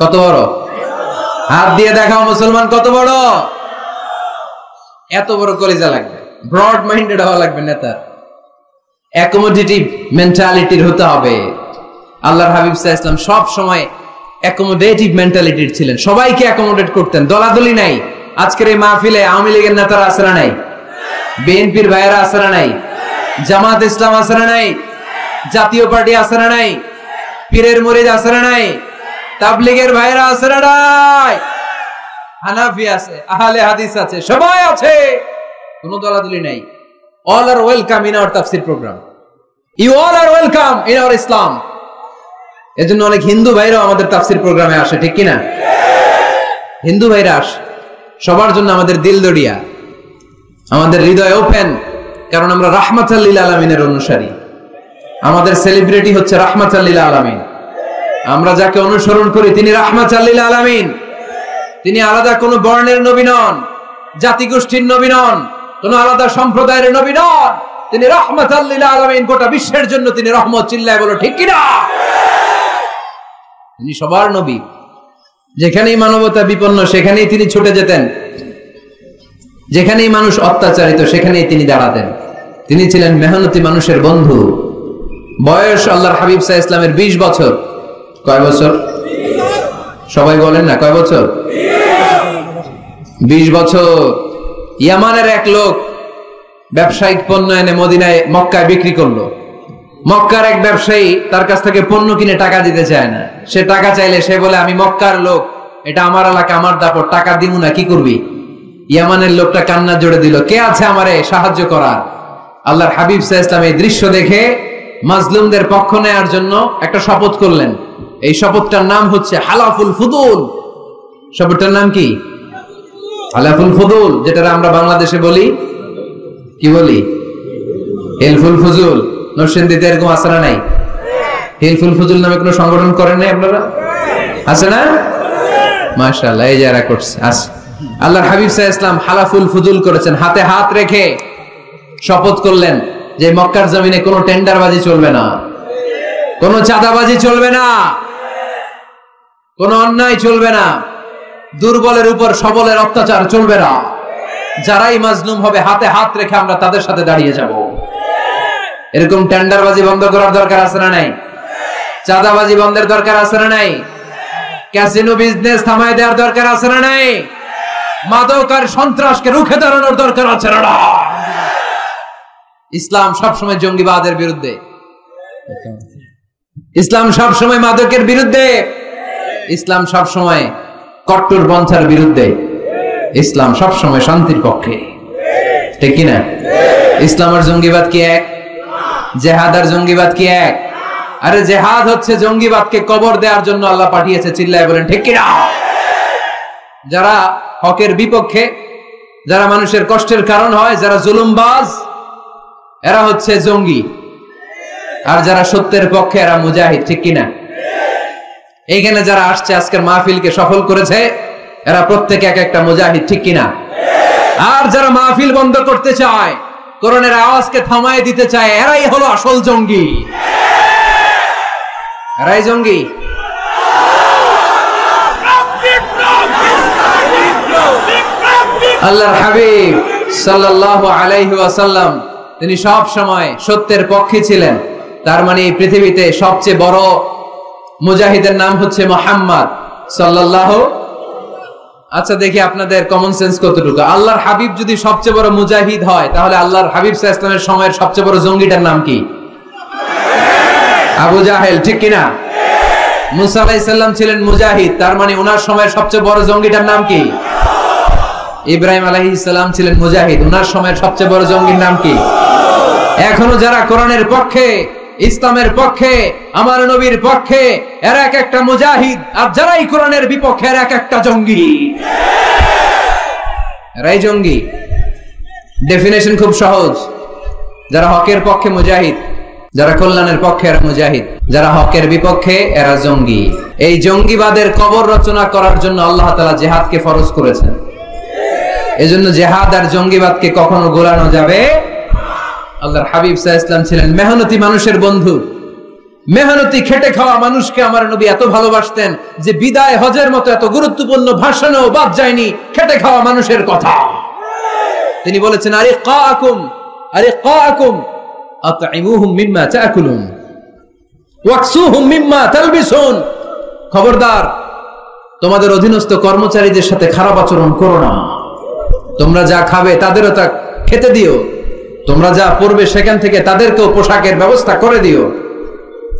কত বড়? হাত দিয়ে দেখাও মুসলমান কত বড়? এত বড় কলিজা লাগবে, ব্রড মাইন্ডেড হওয়া লাগবে নেতা, অ্যাকোমোডেটিভ মেন্টালিটির হতে হবে। আল্লাহর হাবিব সাল্লাল্লাহু আলাইহি ওয়াসাল্লাম সব সময় অ্যাকোমোডেটিভ মেন্টালিটির ছিলেন, সবাইকে অ্যাকোমোডেট করতেন, দলাদলি নাই। আজকের এই মাহফিলে আওয়ামী লীগের নেতারা আছে না নাই? বিএনপির ভাইয়েরা আছে না নাই? জামাত ইসলাম আছে না নাই? জাতীয় পার্টি আছে না নাই? পীরের মুরিদ আছে না নাই? তাবলীগের ভাইয়েরা আছে না নাই? হানাফি আছে, আহলে হাদিস আছে, সবাই আছে, কোনো দলাদলি নাই। All are welcome in our তাফসীর program. You all are welcome in our Islam. এজন্য অনেক হিন্দু ভাইরাও আমাদের তাফসীর প্রোগ্রামে আসে, ঠিক কিনা? হিন্দু ভাইরা আসে, সবার জন্য আমাদের দিল দরিয়া, আমাদের হৃদয় ওপেন, কারণ আমরা রাহমাতাল লিল আলামিনের অনুসারী। আমাদের সেলিব্রিটি হচ্ছে রাহমাতাল লিল আলামিন। আমরা যাকে অনুসরণ করি তিনি রাহমাতাল লিল আলামিন। তিনি আলাদা কোনো বর্ণের নবী নন, জাতিগোষ্ঠীর নবী নন, কোন আলাদা সম্প্রদায়ের নবী নন। তিনি রাহমাতাল লিল আলামিন, গোটা বিশ্বের জন্য তিনি রহমত। চিল্লায় বলো ঠিক কিনা? তিনি সবার নবী। যেখানেই মানবতা বিপন্ন সেখানেই তিনি ছুটে যেতেন, যেখানেই মানুষ অত্যাচারিত সেখানেই তিনি দাঁড়াতেন। তিনি ছিলেন মেহনতি মানুষের বন্ধু। বয়স আল্লাহর হাবিব সাল্লাল্লাহু আলাইহি ওয়াসাল্লামের 20 বছর। কয় বছর? সবাই বলেন না, কয় বছর? 20 বছর। ইয়ামানের এক লোক ব্যবসায়িক পণ্য এনে মদিনায় মক্কায় বিক্রি করলো। মক্কার এক ব্যবসায়ী তার কাছ থেকে পণ্য কিনে টাকা দিতে চায় না। সে টাকা চাইলে সে বলে আমি মক্কার লোক, এটা আমার এলাকা, আমার দাপট, টাকা দিব না, কি করবি? ইয়ামানের লোকটা কান্না জোড়ে দিল, কে আছে আমারে সাহায্য করার? আল্লাহর হাবিব সাল্লাল্লাহু আলাইহি ওয়াসাল্লাম এই দৃশ্য দেখে মাজলুমদের পক্ষ নেয়ার জন্য একটা শপথ করলেন। এই শপথটার নাম হচ্ছে হালাফুল ফুদুল। শপথটার নাম কি? হালাফুল ফুদুল, যেটা আমরা বাংলাদেশে বলি কি বলি? হিলফুল ফুজুল। নরসিংদীতে এরকম আছে না নাই? হিলফুল ফুজুল নামে কোনো সংগঠন করেন নাই আপনারা? আছে না? মাশাআল্লাহ, এই যারা করছে আল্লাহর হাবিব সাল্লাল্লাহু আলাইহি ওয়াসাল্লাম হালাফুল ফুজুল করেছেন, হাতে হাত রেখে শপথ করলেন যে মক্কার জমিনে কোনো টেন্ডারবাজি চলবে না, কোনো চাঁদাবাজি চলবে না, কোনো অন্যায় চলবে না, দুর্বলের উপর সবলের অত্যাচার চলবে না, যারাই মাজলুম হবে হাতে হাত রেখে আমরা তাদের সাথে দাঁড়িয়ে যাব। এরকম টেন্ডারবাজি বন্ধ করার দরকার আছে না নাই? চাঁদাবাজি বন্ধের দরকার আছে না নাই? ক্যাসিনো বিজনেস থামায় দেওয়ার দরকার আছে না নাই? মাদক আর সন্ত্রাসকে রুখে দাঁড়ানোর দরকার আছে না? ইসলাম সবসময় জঙ্গিবাদের বিরুদ্ধে, ইসলাম সবসময় মাদকের বিরুদ্ধে, ইসলাম সবসময় কট্টরপন্থার বিরুদ্ধে, ইসলাম সবসময় শান্তির পক্ষে, ঠিক কিনা? ইসলাম আর জঙ্গিবাদ কি এক? জেহাদ আর জঙ্গিবাদ কি এক? আরে জেহাদ হচ্ছে জঙ্গিবাদকে কবর দেওয়ার জন্য আল্লাহ পাঠিয়েছে, চিল্লায় বলেন ঠিক কিনা? যারা হকের বিপক্ষে, যারা মানুষের কষ্টের কারণ হয়, যারা জুলুমবাজ, এরা হচ্ছে জঙ্গি, আর যারা সত্যের পক্ষে এরা মুজাহিদ, ঠিক কিনা? এইখানে যারা আসছে আজকের মাহফিলকে সফল করেছে, এরা প্রত্যেকে এক একটা মুজাহিদ, ঠিক কিনা? আর যারা মাহফিল বন্ধ করতে চায়, কোরআনের আওয়াজকে থামায় দিতে চায়, এরাই হলো আসল জঙ্গি, এরাই জঙ্গি। আল্লাহর হাবিব সাল্লাল্লাহু আলাইহি ওয়াসাল্লাম তিনি সব সময় সত্যের পক্ষে ছিলেন। তার মানে এই পৃথিবীতে সবচেয়ে বড় মুজাহিদের নাম হচ্ছে মুহাম্মদ সাল্লাল্লাহু। আচ্ছা দেখি আপনাদের কমন সেন্স কতটুকু। আল্লাহর হাবিব যদি সবচেয়ে বড় মুজাহিদ হয়, তাহলে আল্লাহর হাবিব সাল্লাল্লাহু আলাইহি ওয়াসাল্লামের সময়ের সবচেয়ে বড় জঙ্গিটার নাম কি? আবু জাহেল, ঠিক কিনা? মুসা আলাইহিস সালাম ছিলেন মুজাহিদ, তার মানে ওনার সময়ের সবচেয়ে বড় জঙ্গিটার নাম কি? ইব্রাহিম আলাইহিস সালাম ছিলেন মুজাহিদ, ওনার সময়ের সবচেয়ে বড় জঙ্গির নাম কি? এখনো যারা কোরআনের পক্ষে, ইসলামের পক্ষে, আমার নবীর পক্ষে, এরা এক একটা মুজাহিদ, আর যারাই কোরআনের বিপক্ষে এরা এক একটা জঙ্গি, এরাই জঙ্গি। ডেফিনেশন খুব সহজ। যারা হকের পক্ষে মুজাহিদ, যারা কল্যাণের পক্ষে এরা মুজাহিদ, যারা হকের বিপক্ষে এরা জঙ্গি। এই জঙ্গিবাদের কবর রচনা করার জন্য আল্লাহ তাআলা জিহাদকে ফরজ করেছেন। এজন্য জিহাদ আর জঙ্গিবাদকে কখনো গোলানো যাবে। আল্লাহর হাবিব সাল্লাল্লাহু আলাইহি ওয়াসাল্লাম ছিলেন মেহনতি মানুষের বন্ধু। মেহনতি খেটে খাওয়া মানুষকে আমার নবী এত ভালোবাসতেন যে বিদায় হজের মতো এত গুরুত্বপূর্ণ ভাষণেও বাদ যায়নি খেটে খাওয়া মানুষের কথা। তিনি বলেছেন, আরে কাআকুম আতঈমুহুম মিম্মা তাকুলুন ওয়াকসুহুম মিম্মা তালবিসুন। খবরদার, তোমাদের অধীনস্থ কর্মচারীদের সাথে খারাপ আচরণ করো না। তোমরা যা খাবে তাদেরও তা খেতে দিও, তোমরা যা পড়বে সেখান থেকে তাদেরকেও পোশাকের ব্যবস্থা করে দিও।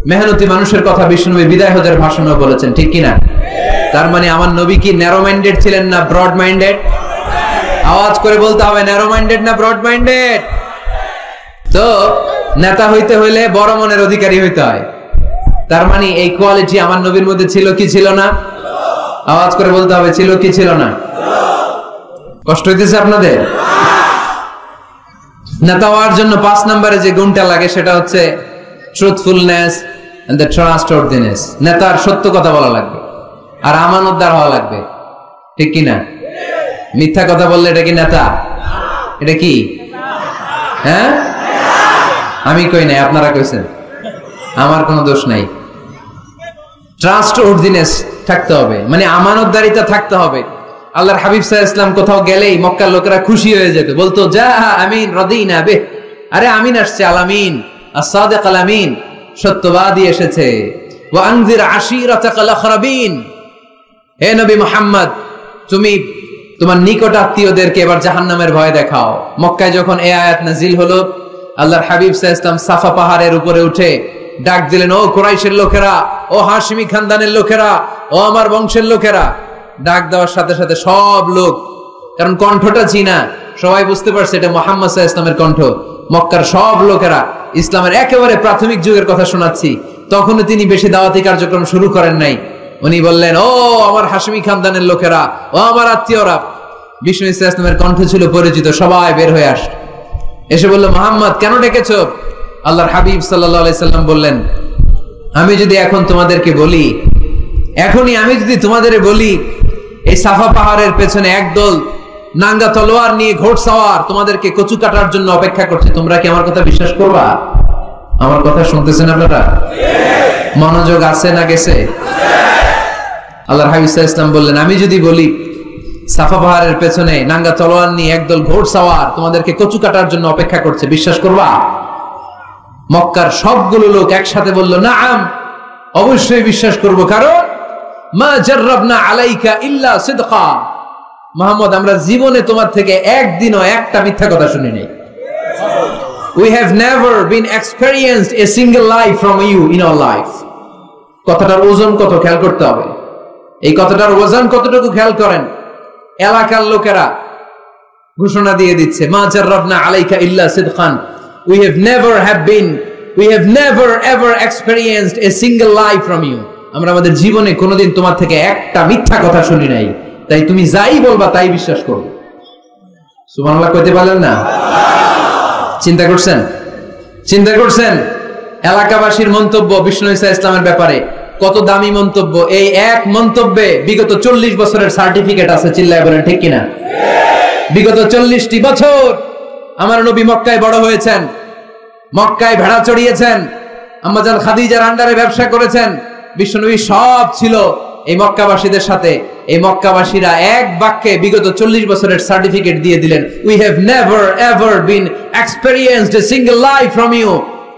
মেহনতি মানুষের কথা বিষ্ণুনবী বিদায় হজের ভাষণও বলেছেন, ঠিক কিনা? তার মানে আমার নবী কি ন্যারো মাইন্ডেড ছিলেন না ব্রড মাইন্ডেড? আওয়াজ করে বলতে হবে, ন্যারো মাইন্ডেড না ব্রড মাইন্ডেড? তো নেতা হইতে হইলে বড় মনের অধিকারী হইতে হয়। তার মানে এই কোয়ালিটি আমার নবীর মধ্যে ছিল কি ছিল না? আওয়াজ করে বলতে হবে, ছিল কি ছিল না? কষ্ট হইতেছে আপনাদের? নেতা হওয়ার জন্য 5 নম্বরে যে গুণটা লাগে সেটা হচ্ছে ট্রুথফুলনেস এন্ড দ্য ট্রাস্টওয়ার্দিনেস। নেতার সত্য কথা বলা লাগবে আর আমানতদার হওয়া লাগবে, ঠিক কি না? মিথ্যা কথা বললে এটা কি নেতা? এটা কি? হ্যাঁ, আমি কই নাই, আপনারা কইছেন, আমার কোনো দোষ নাই। ট্রাস্টওয়ার্দিনেস থাকতে হবে, মানে আমানতদারিতা থাকতে হবে। আল্লাহর হাবিব সাল্লাল্লাহু আলাইহি ওয়াসাল্লাম কোথাও গেলেই মক্কার লোকেরা খুশি হয়ে যেত, বলতো যা আমিন রাদিনা বে, আরে আমিন আসছে, আলামিন as-সাদিক আলামিন, সত্যবাদী এসেছে। ওয়া আনজির আশিরাতাকাল আখরাবিন, হে নবী মুহাম্মদ তুমি তোমার নিকট আত্মীয়দেরকে এবার জাহান্নামের ভয় দেখাও। মক্কায় যখন এই আয়াত নাজিল হলো, আল্লাহর হাবিব সাল্লাল্লাহু আলাইহি ওয়াসাল্লাম সাফা পাহাড়ের উপরে উঠে ডাক দিলেন, ও কুরাইশের লোকেরা, ও হাশিমি খানদানের লোকেরা, ও আমার বংশের লোকেরা। ডাক দেওয়ার সাথে সাথে সব লোক, কারণ কণ্ঠটা চিনা, সবাই বুঝতে পারছে এটা মুহাম্মদ সাল্লাল্লাহু আলাইহি ওয়াসাল্লামের কণ্ঠ। মক্কার সব লোকেরা, ইসলামের একেবারে প্রাথমিক যুগের কথা শোনাচ্ছি, তখনও তিনি বেশি দাওয়াতি কার্যক্রম শুরু করেন নাই। উনি বললেন, ও আমার হাশিমি খানদানের লোকেরা, ও আমার আত্মীয়রা। বিষ্ণু সাল্লাল্লাহু আলাইহি ওয়াসাল্লামের কণ্ঠ ছিল পরিচিত, সবাই বের হয়ে আসে, এসে বলল, মুহাম্মদ কেন ডেকেছো? আল্লাহর হাবিব সাল্লাল্লাহু আলাইহি সাল্লাম বললেন, আমি যদি এখন তোমাদেরকে বলি, এখনই আমি যদি তোমাদের বলি এই সাফা পাহাড়ের পেছনে একদল নাঙ্গা তলোয়ার নিয়ে ঘোড়সাওয়ার তোমাদেরকে কচু কাটার জন্য অপেক্ষা করছে। তোমরা কি আমার কথা বিশ্বাস করবা? আমার কথা শুনতেছেন আপনারা? মনোযোগ আছে না গেছে? আল্লাহর হাবিব সাল্লাল্লাহু আলাইহি ওয়াসাল্লাম বললেন, আমি যদি বলি সাফা পাহাড়ের পেছনে নাঙ্গা তলোয়ার নিয়ে একদল ঘোড়সাওয়ার তোমাদেরকে কচু কাটার জন্য অপেক্ষা করছে, বিশ্বাস করবা? মক্কার সবগুলো লোক একসাথে বলল, নাআম, অবশ্যই বিশ্বাস করব, কারণ মা জাররাবনা আলাইকা ইল্লা সিদকা, মুহাম্মদ, আমরা জীবনে তোমার থেকে একদিনও একটা মিথ্যা কথা শুনি নাই। We have never been experienced a single lie from you in our life. কথাটার ওজন কত খেয়াল করতে হবে। এই কথাটার ওজন কতটুকু খেয়াল করেন। এলাকার লোকেরা ঘোষণা দিয়ে দিচ্ছে, মা জাররাবনা আলাইকা ইল্লা সিদকান, we have never ever experienced a single lie from you. আমরা আমাদের জীবনে কোনোদিন তোমার থেকে একটা মিথ্যা কথা শুনি নাই, তাই তুমি যাই বলবা তাই বিশ্বাস করো। সুবহানাল্লাহ কইতে পারলেন না? চিন্তা করছেন এলাকাবাসীর মন্তব্য বিষ্ণু ঈসা ইসলামের ব্যাপারে কত দামি মন্তব্য। এই এক মন্তব্যে বিগত 40 বছরের সার্টিফিকেট আছে। চিল্লায় বলেন ঠিক কিনা? বিগত 40টি বছর আমার নবী মক্কায় বড় হয়েছেন, মক্কায় ভেড়া চড়িয়েছেন, আম্মাজান খাদিজার আন্ডারে ব্যবসা করেছেন। বিশ্বনবী সব ছিল এই মক্কাবাসীদের সাথে। এই মক্কাবাসীরা এক বাক্যে বিগত 40 বছরের সার্টিফিকেট দিয়ে দিলেন, we have never ever been experienced a single lie from you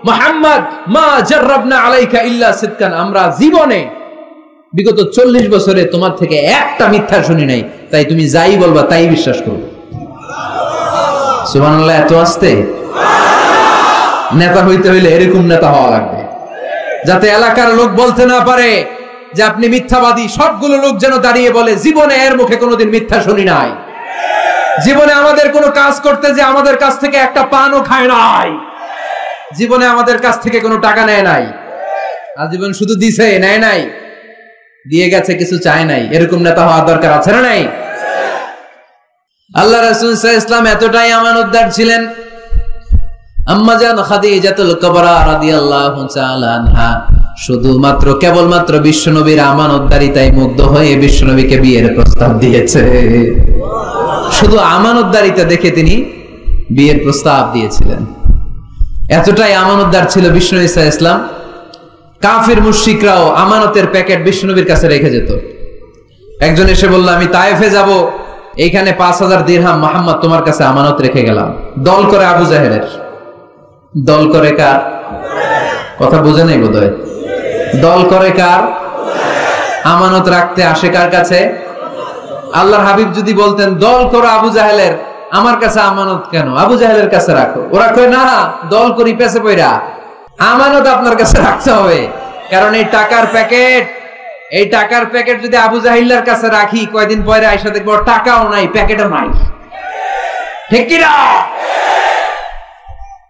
Muhammad, মা জাররাবনা আলাইকা ইল্লা সিদকান, আমরা জীবনে বিগত 40 বছরে তোমার থেকে একটা মিথ্যা শুনি নাই, তাই তুমি যাই বলবা তাই বিশ্বাস করো। সুবহানাল্লাহ। এত আস্তে? নেতা হইতে হইলে এরকম নেতা হওয়া লাগবে, যাতে এলাকার লোক বলতে না পারে যে আপনি মিথ্যাবাদী। সবগুলো লোক যেন দাঁড়িয়ে বলে, জীবনে এর মুখে কোনোদিন মিথ্যা শুনি নাই, জীবনে আমাদের কোনো কাজ করতে যে আমাদের কাছ থেকে একটা পানও খায় নাই, জীবনে আমাদের কাছ থেকে কোনো টাকা নেয় নাই, আজীবন শুধু দিছে, নেয় নাই, দিয়ে গেছে, কিছু চায় নাই। এরকম নেতা হওয়ার দরকার আছে না নাই? আল্লাহ রাসূল সাল্লাল্লাহু আলাইহি ওয়াসাল্লাম এতটাই আমানতদার ছিলেন, আম্মাজান খাদিজাতুল কুবরা রাদিয়াল্লাহু তাআলা আনহা শুধুমাত্র কেবলমাত্র বিশ্বনবীর আমানতদারিতায় মুগ্ধ হয়ে বিশ্বনবীকে বিয়ের প্রস্তাব দিয়েছে। শুধু আমানতদারিতা দেখে তিনি বিয়ের প্রস্তাব দিয়েছিলেন। এতটাই আমানতদার ছিল বিষ্ণু ঈসা ইসলাম। কাফির মুশরিকরাও আমানতের প্যাকেট বিশ্বনবীর কাছে রেখে যেত। একজন এসে বলল, আমি তায়েফে যাব, এইখানে 5000 দিরহাম মুহাম্মদ তোমার কাছে আমানত রেখে গেলাম। দল করে আবু জাহেলের। দল করে কার? কথা বুঝে নাই বোধহয়। দল করে কার? আমানত রাখতে আসে কার কাছে? আল্লাহর হাবিব যদি বলতেন, দল করো আবু জাহেলের, আমার কাছে আমানত কেন, আবু জাহেলের কাছে রাখো, ওরা কয় না, দল করি পেছে পয়রা, আমানত আপনার কাছে রাখতে হবে। কারণ এই টাকার প্যাকেট যদি আবু জাহিল্লার কাছে রাখি, কয়দিন পরে আইসা দেখবো টাকাও নাই, প্যাকেটও নাই। ঠিক কিনা?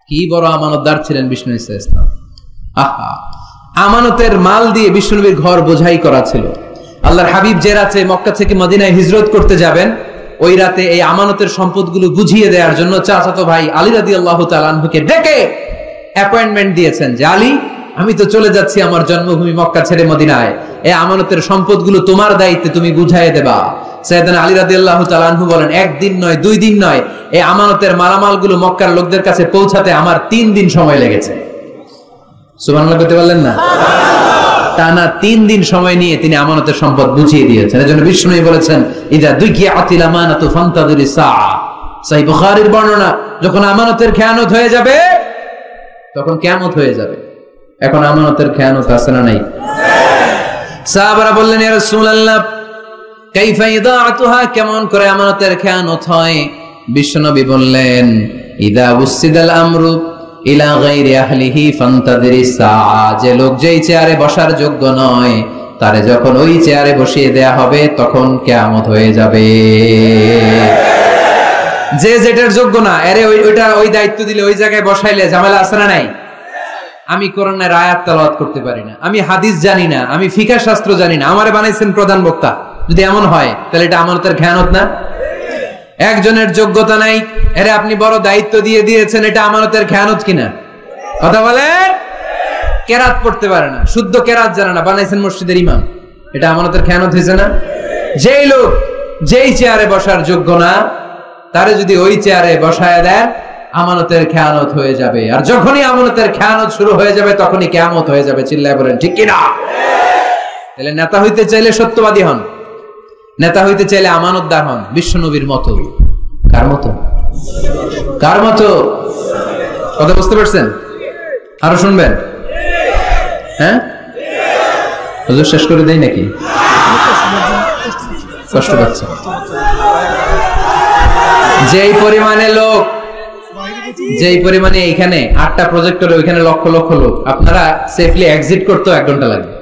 কি বড় আমানতদার ছিলেন বিষ্ণু ঈসা ইসলাম। আহা, আমানতের মাল দিয়ে বিশ্বনবীর ঘর বোঝাই করা ছিল। আল্লাহর হাবিব যে রাতে মক্কা থেকে মদিনায় হিজরত করতে যাবেন, ওই রাতে এই আমানতের সম্পদগুলো বুঝিয়ে দেওয়ার জন্য চাচাতো ভাই আলী রাদিয়াল্লাহু তাআলা আনহুকে ডেকে অ্যাপয়েন্টমেন্ট দিয়েছেন যে, আলী, আমি তো চলে যাচ্ছি আমার জন্মভূমি মক্কা ছেড়ে মদিনায়, এই আমানতের সম্পদগুলো তোমার দায়িত্বে, তুমি বুঝাইয়ে দেবা। সাইয়েদনা আলী রাদিয়াল্লাহু তাআলা আনহু বলেন, একদিন নয়, 2 দিন নয়, এই আমানতের মালামালগুলো মক্কার লোকদের কাছে পৌঁছাতে আমার 3 দিন সময় লেগেছে। সুবহানাল্লাহ বলতে পারলেন না? টানা 3 দিন সময় নিয়ে তিনি আমানতের সম্পদ বুঝিয়ে দিয়েছেন। এজন্য বিষ্ণু বলেছেন, ইদা দুকিয়াতিল আমানাতু ফান্তাযিরিস সাআ। সহিহ বুখারীর বর্ণনা, যখন আমানতের খেয়ানত হয়ে যাবে তখন কিয়ামত হয়ে যাবে। এখন আমানতের খেয়ানত আছে না নাই? সাহাবারা বললেন, ইয়া রাসূলুল্লাহ, কাইফা ইদাআতুহা, কেমন করে আমানতের খেয়ানত হয়? বিশ্বনবী বললেন, ইদা উসিদাল আমরু ইলা গায়রি আহলিহি ফান্তাযিরিস সাআ। যে লোক যেই চেয়ারে বসার যোগ্য নয়, তারে যখন ওই চেয়ারে বসিয়ে দেয়া হবে তখন কিয়ামত হয়ে যাবে। যে যেটার যোগ্য না, আরে ওই দায়িত্ব দিলে, ওই জায়গায় বসাইলে ঝামেলা আছে না নাই? আমি কোরআনের আয়াত তেলাওয়াত করতে পারি না, আমি হাদিস জানি না, আমি ফিকহ শাস্ত্র জানি না, আমারে বানাইছেন প্রধান বক্তা, যদি এমন হয় তাহলে এটা আমানতের খেয়ানত না? একজনের যোগ্যতা নাই, এরে আপনি বড় দায়িত্ব দিয়ে দিয়েছেন, এটা আমানতের খেয়ানত কিনা? কথা বলেন। কেরাত পড়তে পারে না, শুদ্ধ কেরাত জানে না, বানাইছেন মসজিদের ইমাম, এটা আমানতের খেয়ানত হয়েছে না? যেই লোক যেই চেয়ারে বসার যোগ্য না, তারে যদি ওই চেয়ারে বসায় দেন, আমানতের খেয়ানত হয়ে যাবে। আর যখনই আমানতের খেয়ানত শুরু হয়ে যাবে, তখনই কিয়ামত হয়ে যাবে। চিল্লায় বলেন ঠিক কিনা? তাহলে নেতা হইতে চাইলে সত্যবাদী হন, নেতা হইতে চাইলে আমানতদার হন, বিশ্বনবীর মতো। কার মতো? কার মতো? কথা বুঝতে পারছেন? আরো শুনবেন? হ্যাঁ, হুজুর শেষ করে দেই নাকি? কষ্ট পাচ্ছে। যেই পরিমাণে লোক, যেই পরিমাণে এখানে 8টা প্রজেক্টর, ওইখানে লক্ষ লক্ষ লোক, আপনারা সেফলি এক্সিট করতে 1 ঘন্টা লাগবে।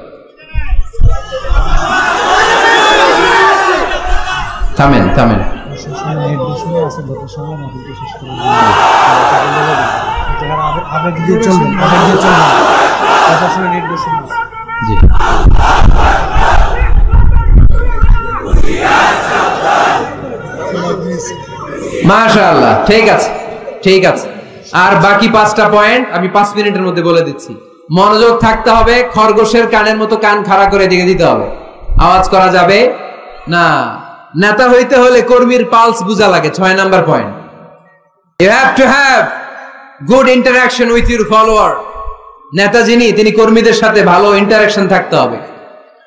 থামেন থামেন। মাশাআল্লাহ, ঠিক আছে ঠিক আছে। আর বাকি 5টা পয়েন্ট আমি 5 মিনিটের মধ্যে বলে দিচ্ছি। মনোযোগ থাকতে হবে, খরগোশের কানের মতো কান খাড়া করে দিকে দিতে হবে, আওয়াজ করা যাবে না। নেতা হইতে হলে কর্মীর পালস বুঝা লাগে। 6 number point, you have to have good interaction with your follower. নেতা যিনি, তিনি কর্মীদের সাথে ভালো ইন্টারঅ্যাকশন থাকতে হবে।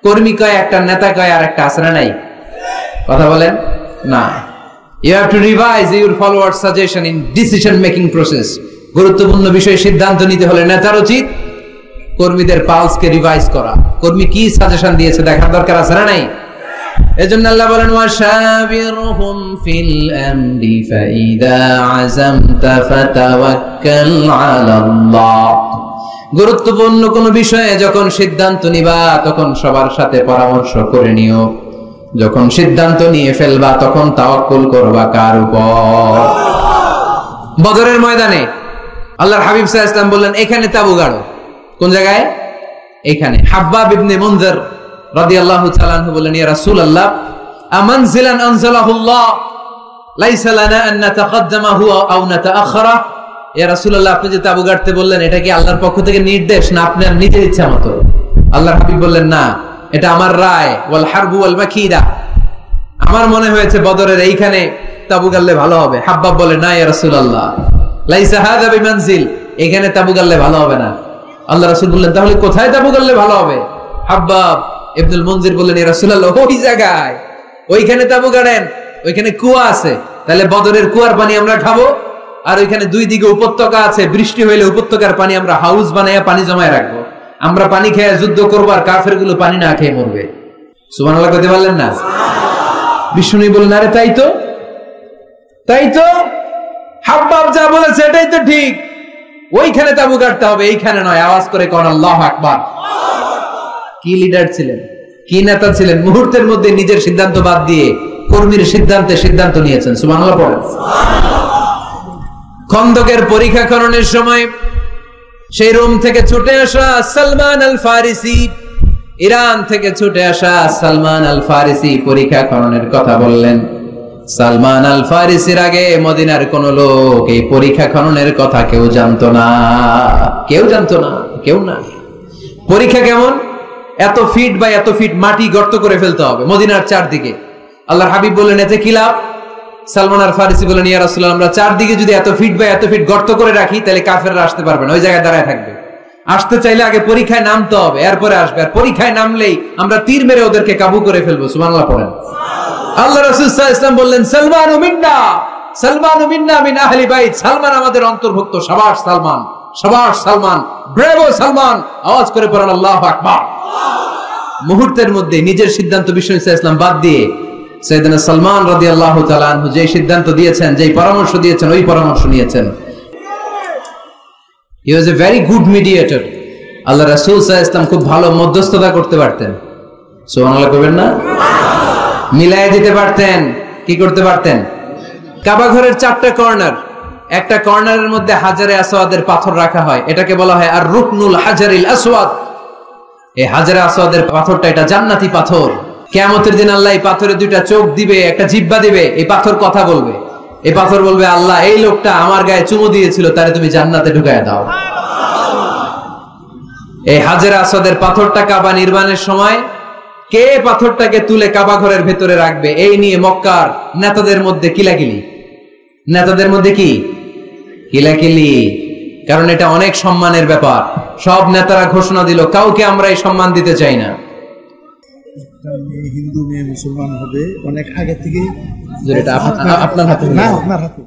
কর্মী কয় একটা, নেতা কয় আর একটা, আছে না নাই? কথা বলেন না। You have to revise your followers' suggestion in decision making process. গুরুত্বপূর্ণ বিষয়ে সিদ্ধান্ত নিতে হলে নেতার উচিত কর্মীদের পালসকে রিভাইজ করা। কর্মী কি সাজেশন দিয়েছে দেখার দরকার আছে না নাই? এজন্য আল্লাহ বলেন ওয়াশাবিরহুম ফিল আমরি ফাইদা আযামতা ফাতাওয়াক্কাল আলাল্লাহ। গুরুত্বপূর্ণ কোন বিষয়ে যখন সিদ্ধান্ত নিবা, তখন সবার সাথে পরামর্শ করে নিও। যখন সিদ্ধান্ত নিয়ে ফেলবা, তখন তাওয়াক্কুল করবা কার উপর? বদরের ময়দানে আল্লাহর হাবিব সাল্লাল্লাহু আলাইহি ওয়াসাল্লাম বললেন, এখানে তাবু গাড়ো। কোন জায়গায়? এখানে। হাব্বাব ইবনে মুনজির রাদিয়াল্লাহু তাআলা আনহু বললেন, ইয়া রাসূলুল্লাহ, আমানজিলান আনজালাহুল্লাহ লাইসা লানা আন নাতাকাদ্দামাহু আও নাতাআখারা। ইয়া রাসূলুল্লাহ, আপনি যে তাবু গাড়তে বললেন, এটা কি আল্লাহর পক্ষ থেকে নির্দেশ, না আপনার নিজের ইচ্ছা মতো? আল্লাহর হাবিব বললেন, না, এটা আমার রায়। ওয়াল হারবু ওয়াল মাকিদা, আমার মনে হয়েছে বদরের এইখানে তাবু গাড়লে ভালো হবে। হাব্বাব বলে, না ইয়া রাসূলুল্লাহ, লাইসা হাযা বিমানজিল, এখানে তাবু গাড়লে ভালো হবে না। আল্লাহ রাসূল বললেন, তাহলে কোথায় তাবু গাড়লে ভালো হবে? হাব্বাব ইবনুল মুনজির বললেন, ইয়া রাসূলুল্লাহ, ওই জায়গায়, ওইখানে তাবু গাড়েন, ওইখানে কুয়া আছে, তাহলে বদরের কুয়ার পানি আমরা খাবো। আর ওইখানে 2 দিকে উপত্যকা আছে, বৃষ্টি হইলে উপত্যকার পানি আমরা হাউস বানাইয়া পানি জমায় রাখবো। আমরা পানি খেয়ে যুদ্ধ করবো, আর কাফেরগুলো পানি না খেয়ে মরবে। সুবহানাল্লাহ কইতে পারলেন না? বিষ্ণু বললেন, আরে তাই তো, তাই তো, হাব্বাব যা বলেছে এটাই তো ঠিক, ওইখানে তাবু গাড়তে হবে, এইখানে নয়। আওয়াজ করে কোন আল্লাহু আকবার। কি লিডার ছিলেন, কি নেতা ছিলেন! মুহূর্তের মধ্যে নিজের সিদ্ধান্ত বাদ দিয়ে কর্মীর সিদ্ধান্তে সিদ্ধান্ত নিয়েছেন। সুবহানাল্লাহ পড়েন। খন্দকের পরীক্ষা করণের সময় সেই রোম থেকে ছুটে আসা সালমান আল ফারিসি, ইরান থেকে ছুটে আসা সালমান আল ফারিসি পরীক্ষা করণের কথা বললেন। সালমান আল ফারিসির আগে মদিনার কোন লোক এই পরীক্ষা খননের কথা কেউ জানতো না, কেউ জানতো না, কেউ না। পরীক্ষা কেমন? এত ফিট বা এত ফিট মাটি গর্ত করে ফেলতে হবে মদিনার চারদিকে। আল্লাহর হাবিব বললেন, এতে কি লাভ? সালমান আল ফারিসি বললেন, ইয়া রাসূলুল্লাহ, আমরা চারদিকে যদি এত ফিট বা এত ফিট গর্ত করে রাখি, তাহলে কাফেররা আসতে পারবে না, ওই জায়গায় দাঁড়ায় থাকবে। আসতে চাইলে আগে পরীক্ষায় নামতে হবে, এরপরে আসবে। আর পরীক্ষায় নামলেই আমরা তীর মেরে ওদেরকে কাবু করে ফেলবো। সুবহানাল্লাহ পড়েন। আল্লাহ রাসূল সাল্লাল্লাহু আলাইহি ওয়াসাল্লাম বললেন, সালমানু মিন্না, সালমানু মিন্না মিন আহলি বাইত, সালমান আমাদের অন্তর্ভুক্ত। সাবাশ সালমান, সাবাশ সালমান, ব্রেভো সালমান। আওয়াজ করে পড়েন আল্লাহু আকবার। মুহূর্তের মধ্যে নিজের সিদ্ধান্ত বিষ্ণু ইসলাম বাদ দিয়ে সাইয়েদনা সালমান রাদিয়াল্লাহু তাআলা আনহু যে সিদ্ধান্ত দিয়েছেন, যে পরামর্শ দিয়েছেন, ওই পরামর্শ নিয়েছেন। হি ওয়াজ এ ভেরি গুড মিডিয়েটর। আল্লাহ রাসূল সাল্লাল্লাহু আলাইহি ওয়াসাল্লাম খুব ভালো মধ্যস্থতা করতে পারতেন। সুবহানাল্লাহ কইবেন না? মিলায়ে দিতে পারতেন। কি করতে পারতেন? কাবা ঘরের 4টা কর্নার, একটা কর্নারের মধ্যে হাজারে আসওয়াদের পাথর রাখা হয়, এটাকে বলা হয় আর রুকনুল হাজারিল আসওয়াদ। এই হাজারে আসওয়াদের পাথরটা, এটা জান্নাতি পাথর। কিয়ামতের দিন আল্লাহ এই পাথরে 2টা চোখ দিবে, একটা জিহ্বা দিবে। এই পাথর কথা বলবে। এই পাথর বলবে, আল্লাহ, এই লোকটা আমার গায়ে চুমু দিয়েছিল, তারে তুমি জান্নাতে ঢুকায় দাও। এই হাজারে আসওয়াদের পাথরটা কাবা নির্মাণের সময় কে পাথরটাকে তুলে কাবা ঘরের ভেতরে রাখবে, এই নিয়ে মক্কার নেতাদের মধ্যে কিলাকিলি। নেতাদের মধ্যে কি কিলাকিলি, কারণ এটা অনেক সম্মানের ব্যাপার। সব নেতারা ঘোষণা দিল কাউকে আমরা এই সম্মান দিতে চাই না। হিন্দু মেয়ে মুসলমান হবে অনেক আগে থেকে, আপনার হাতে না আপনার হাতে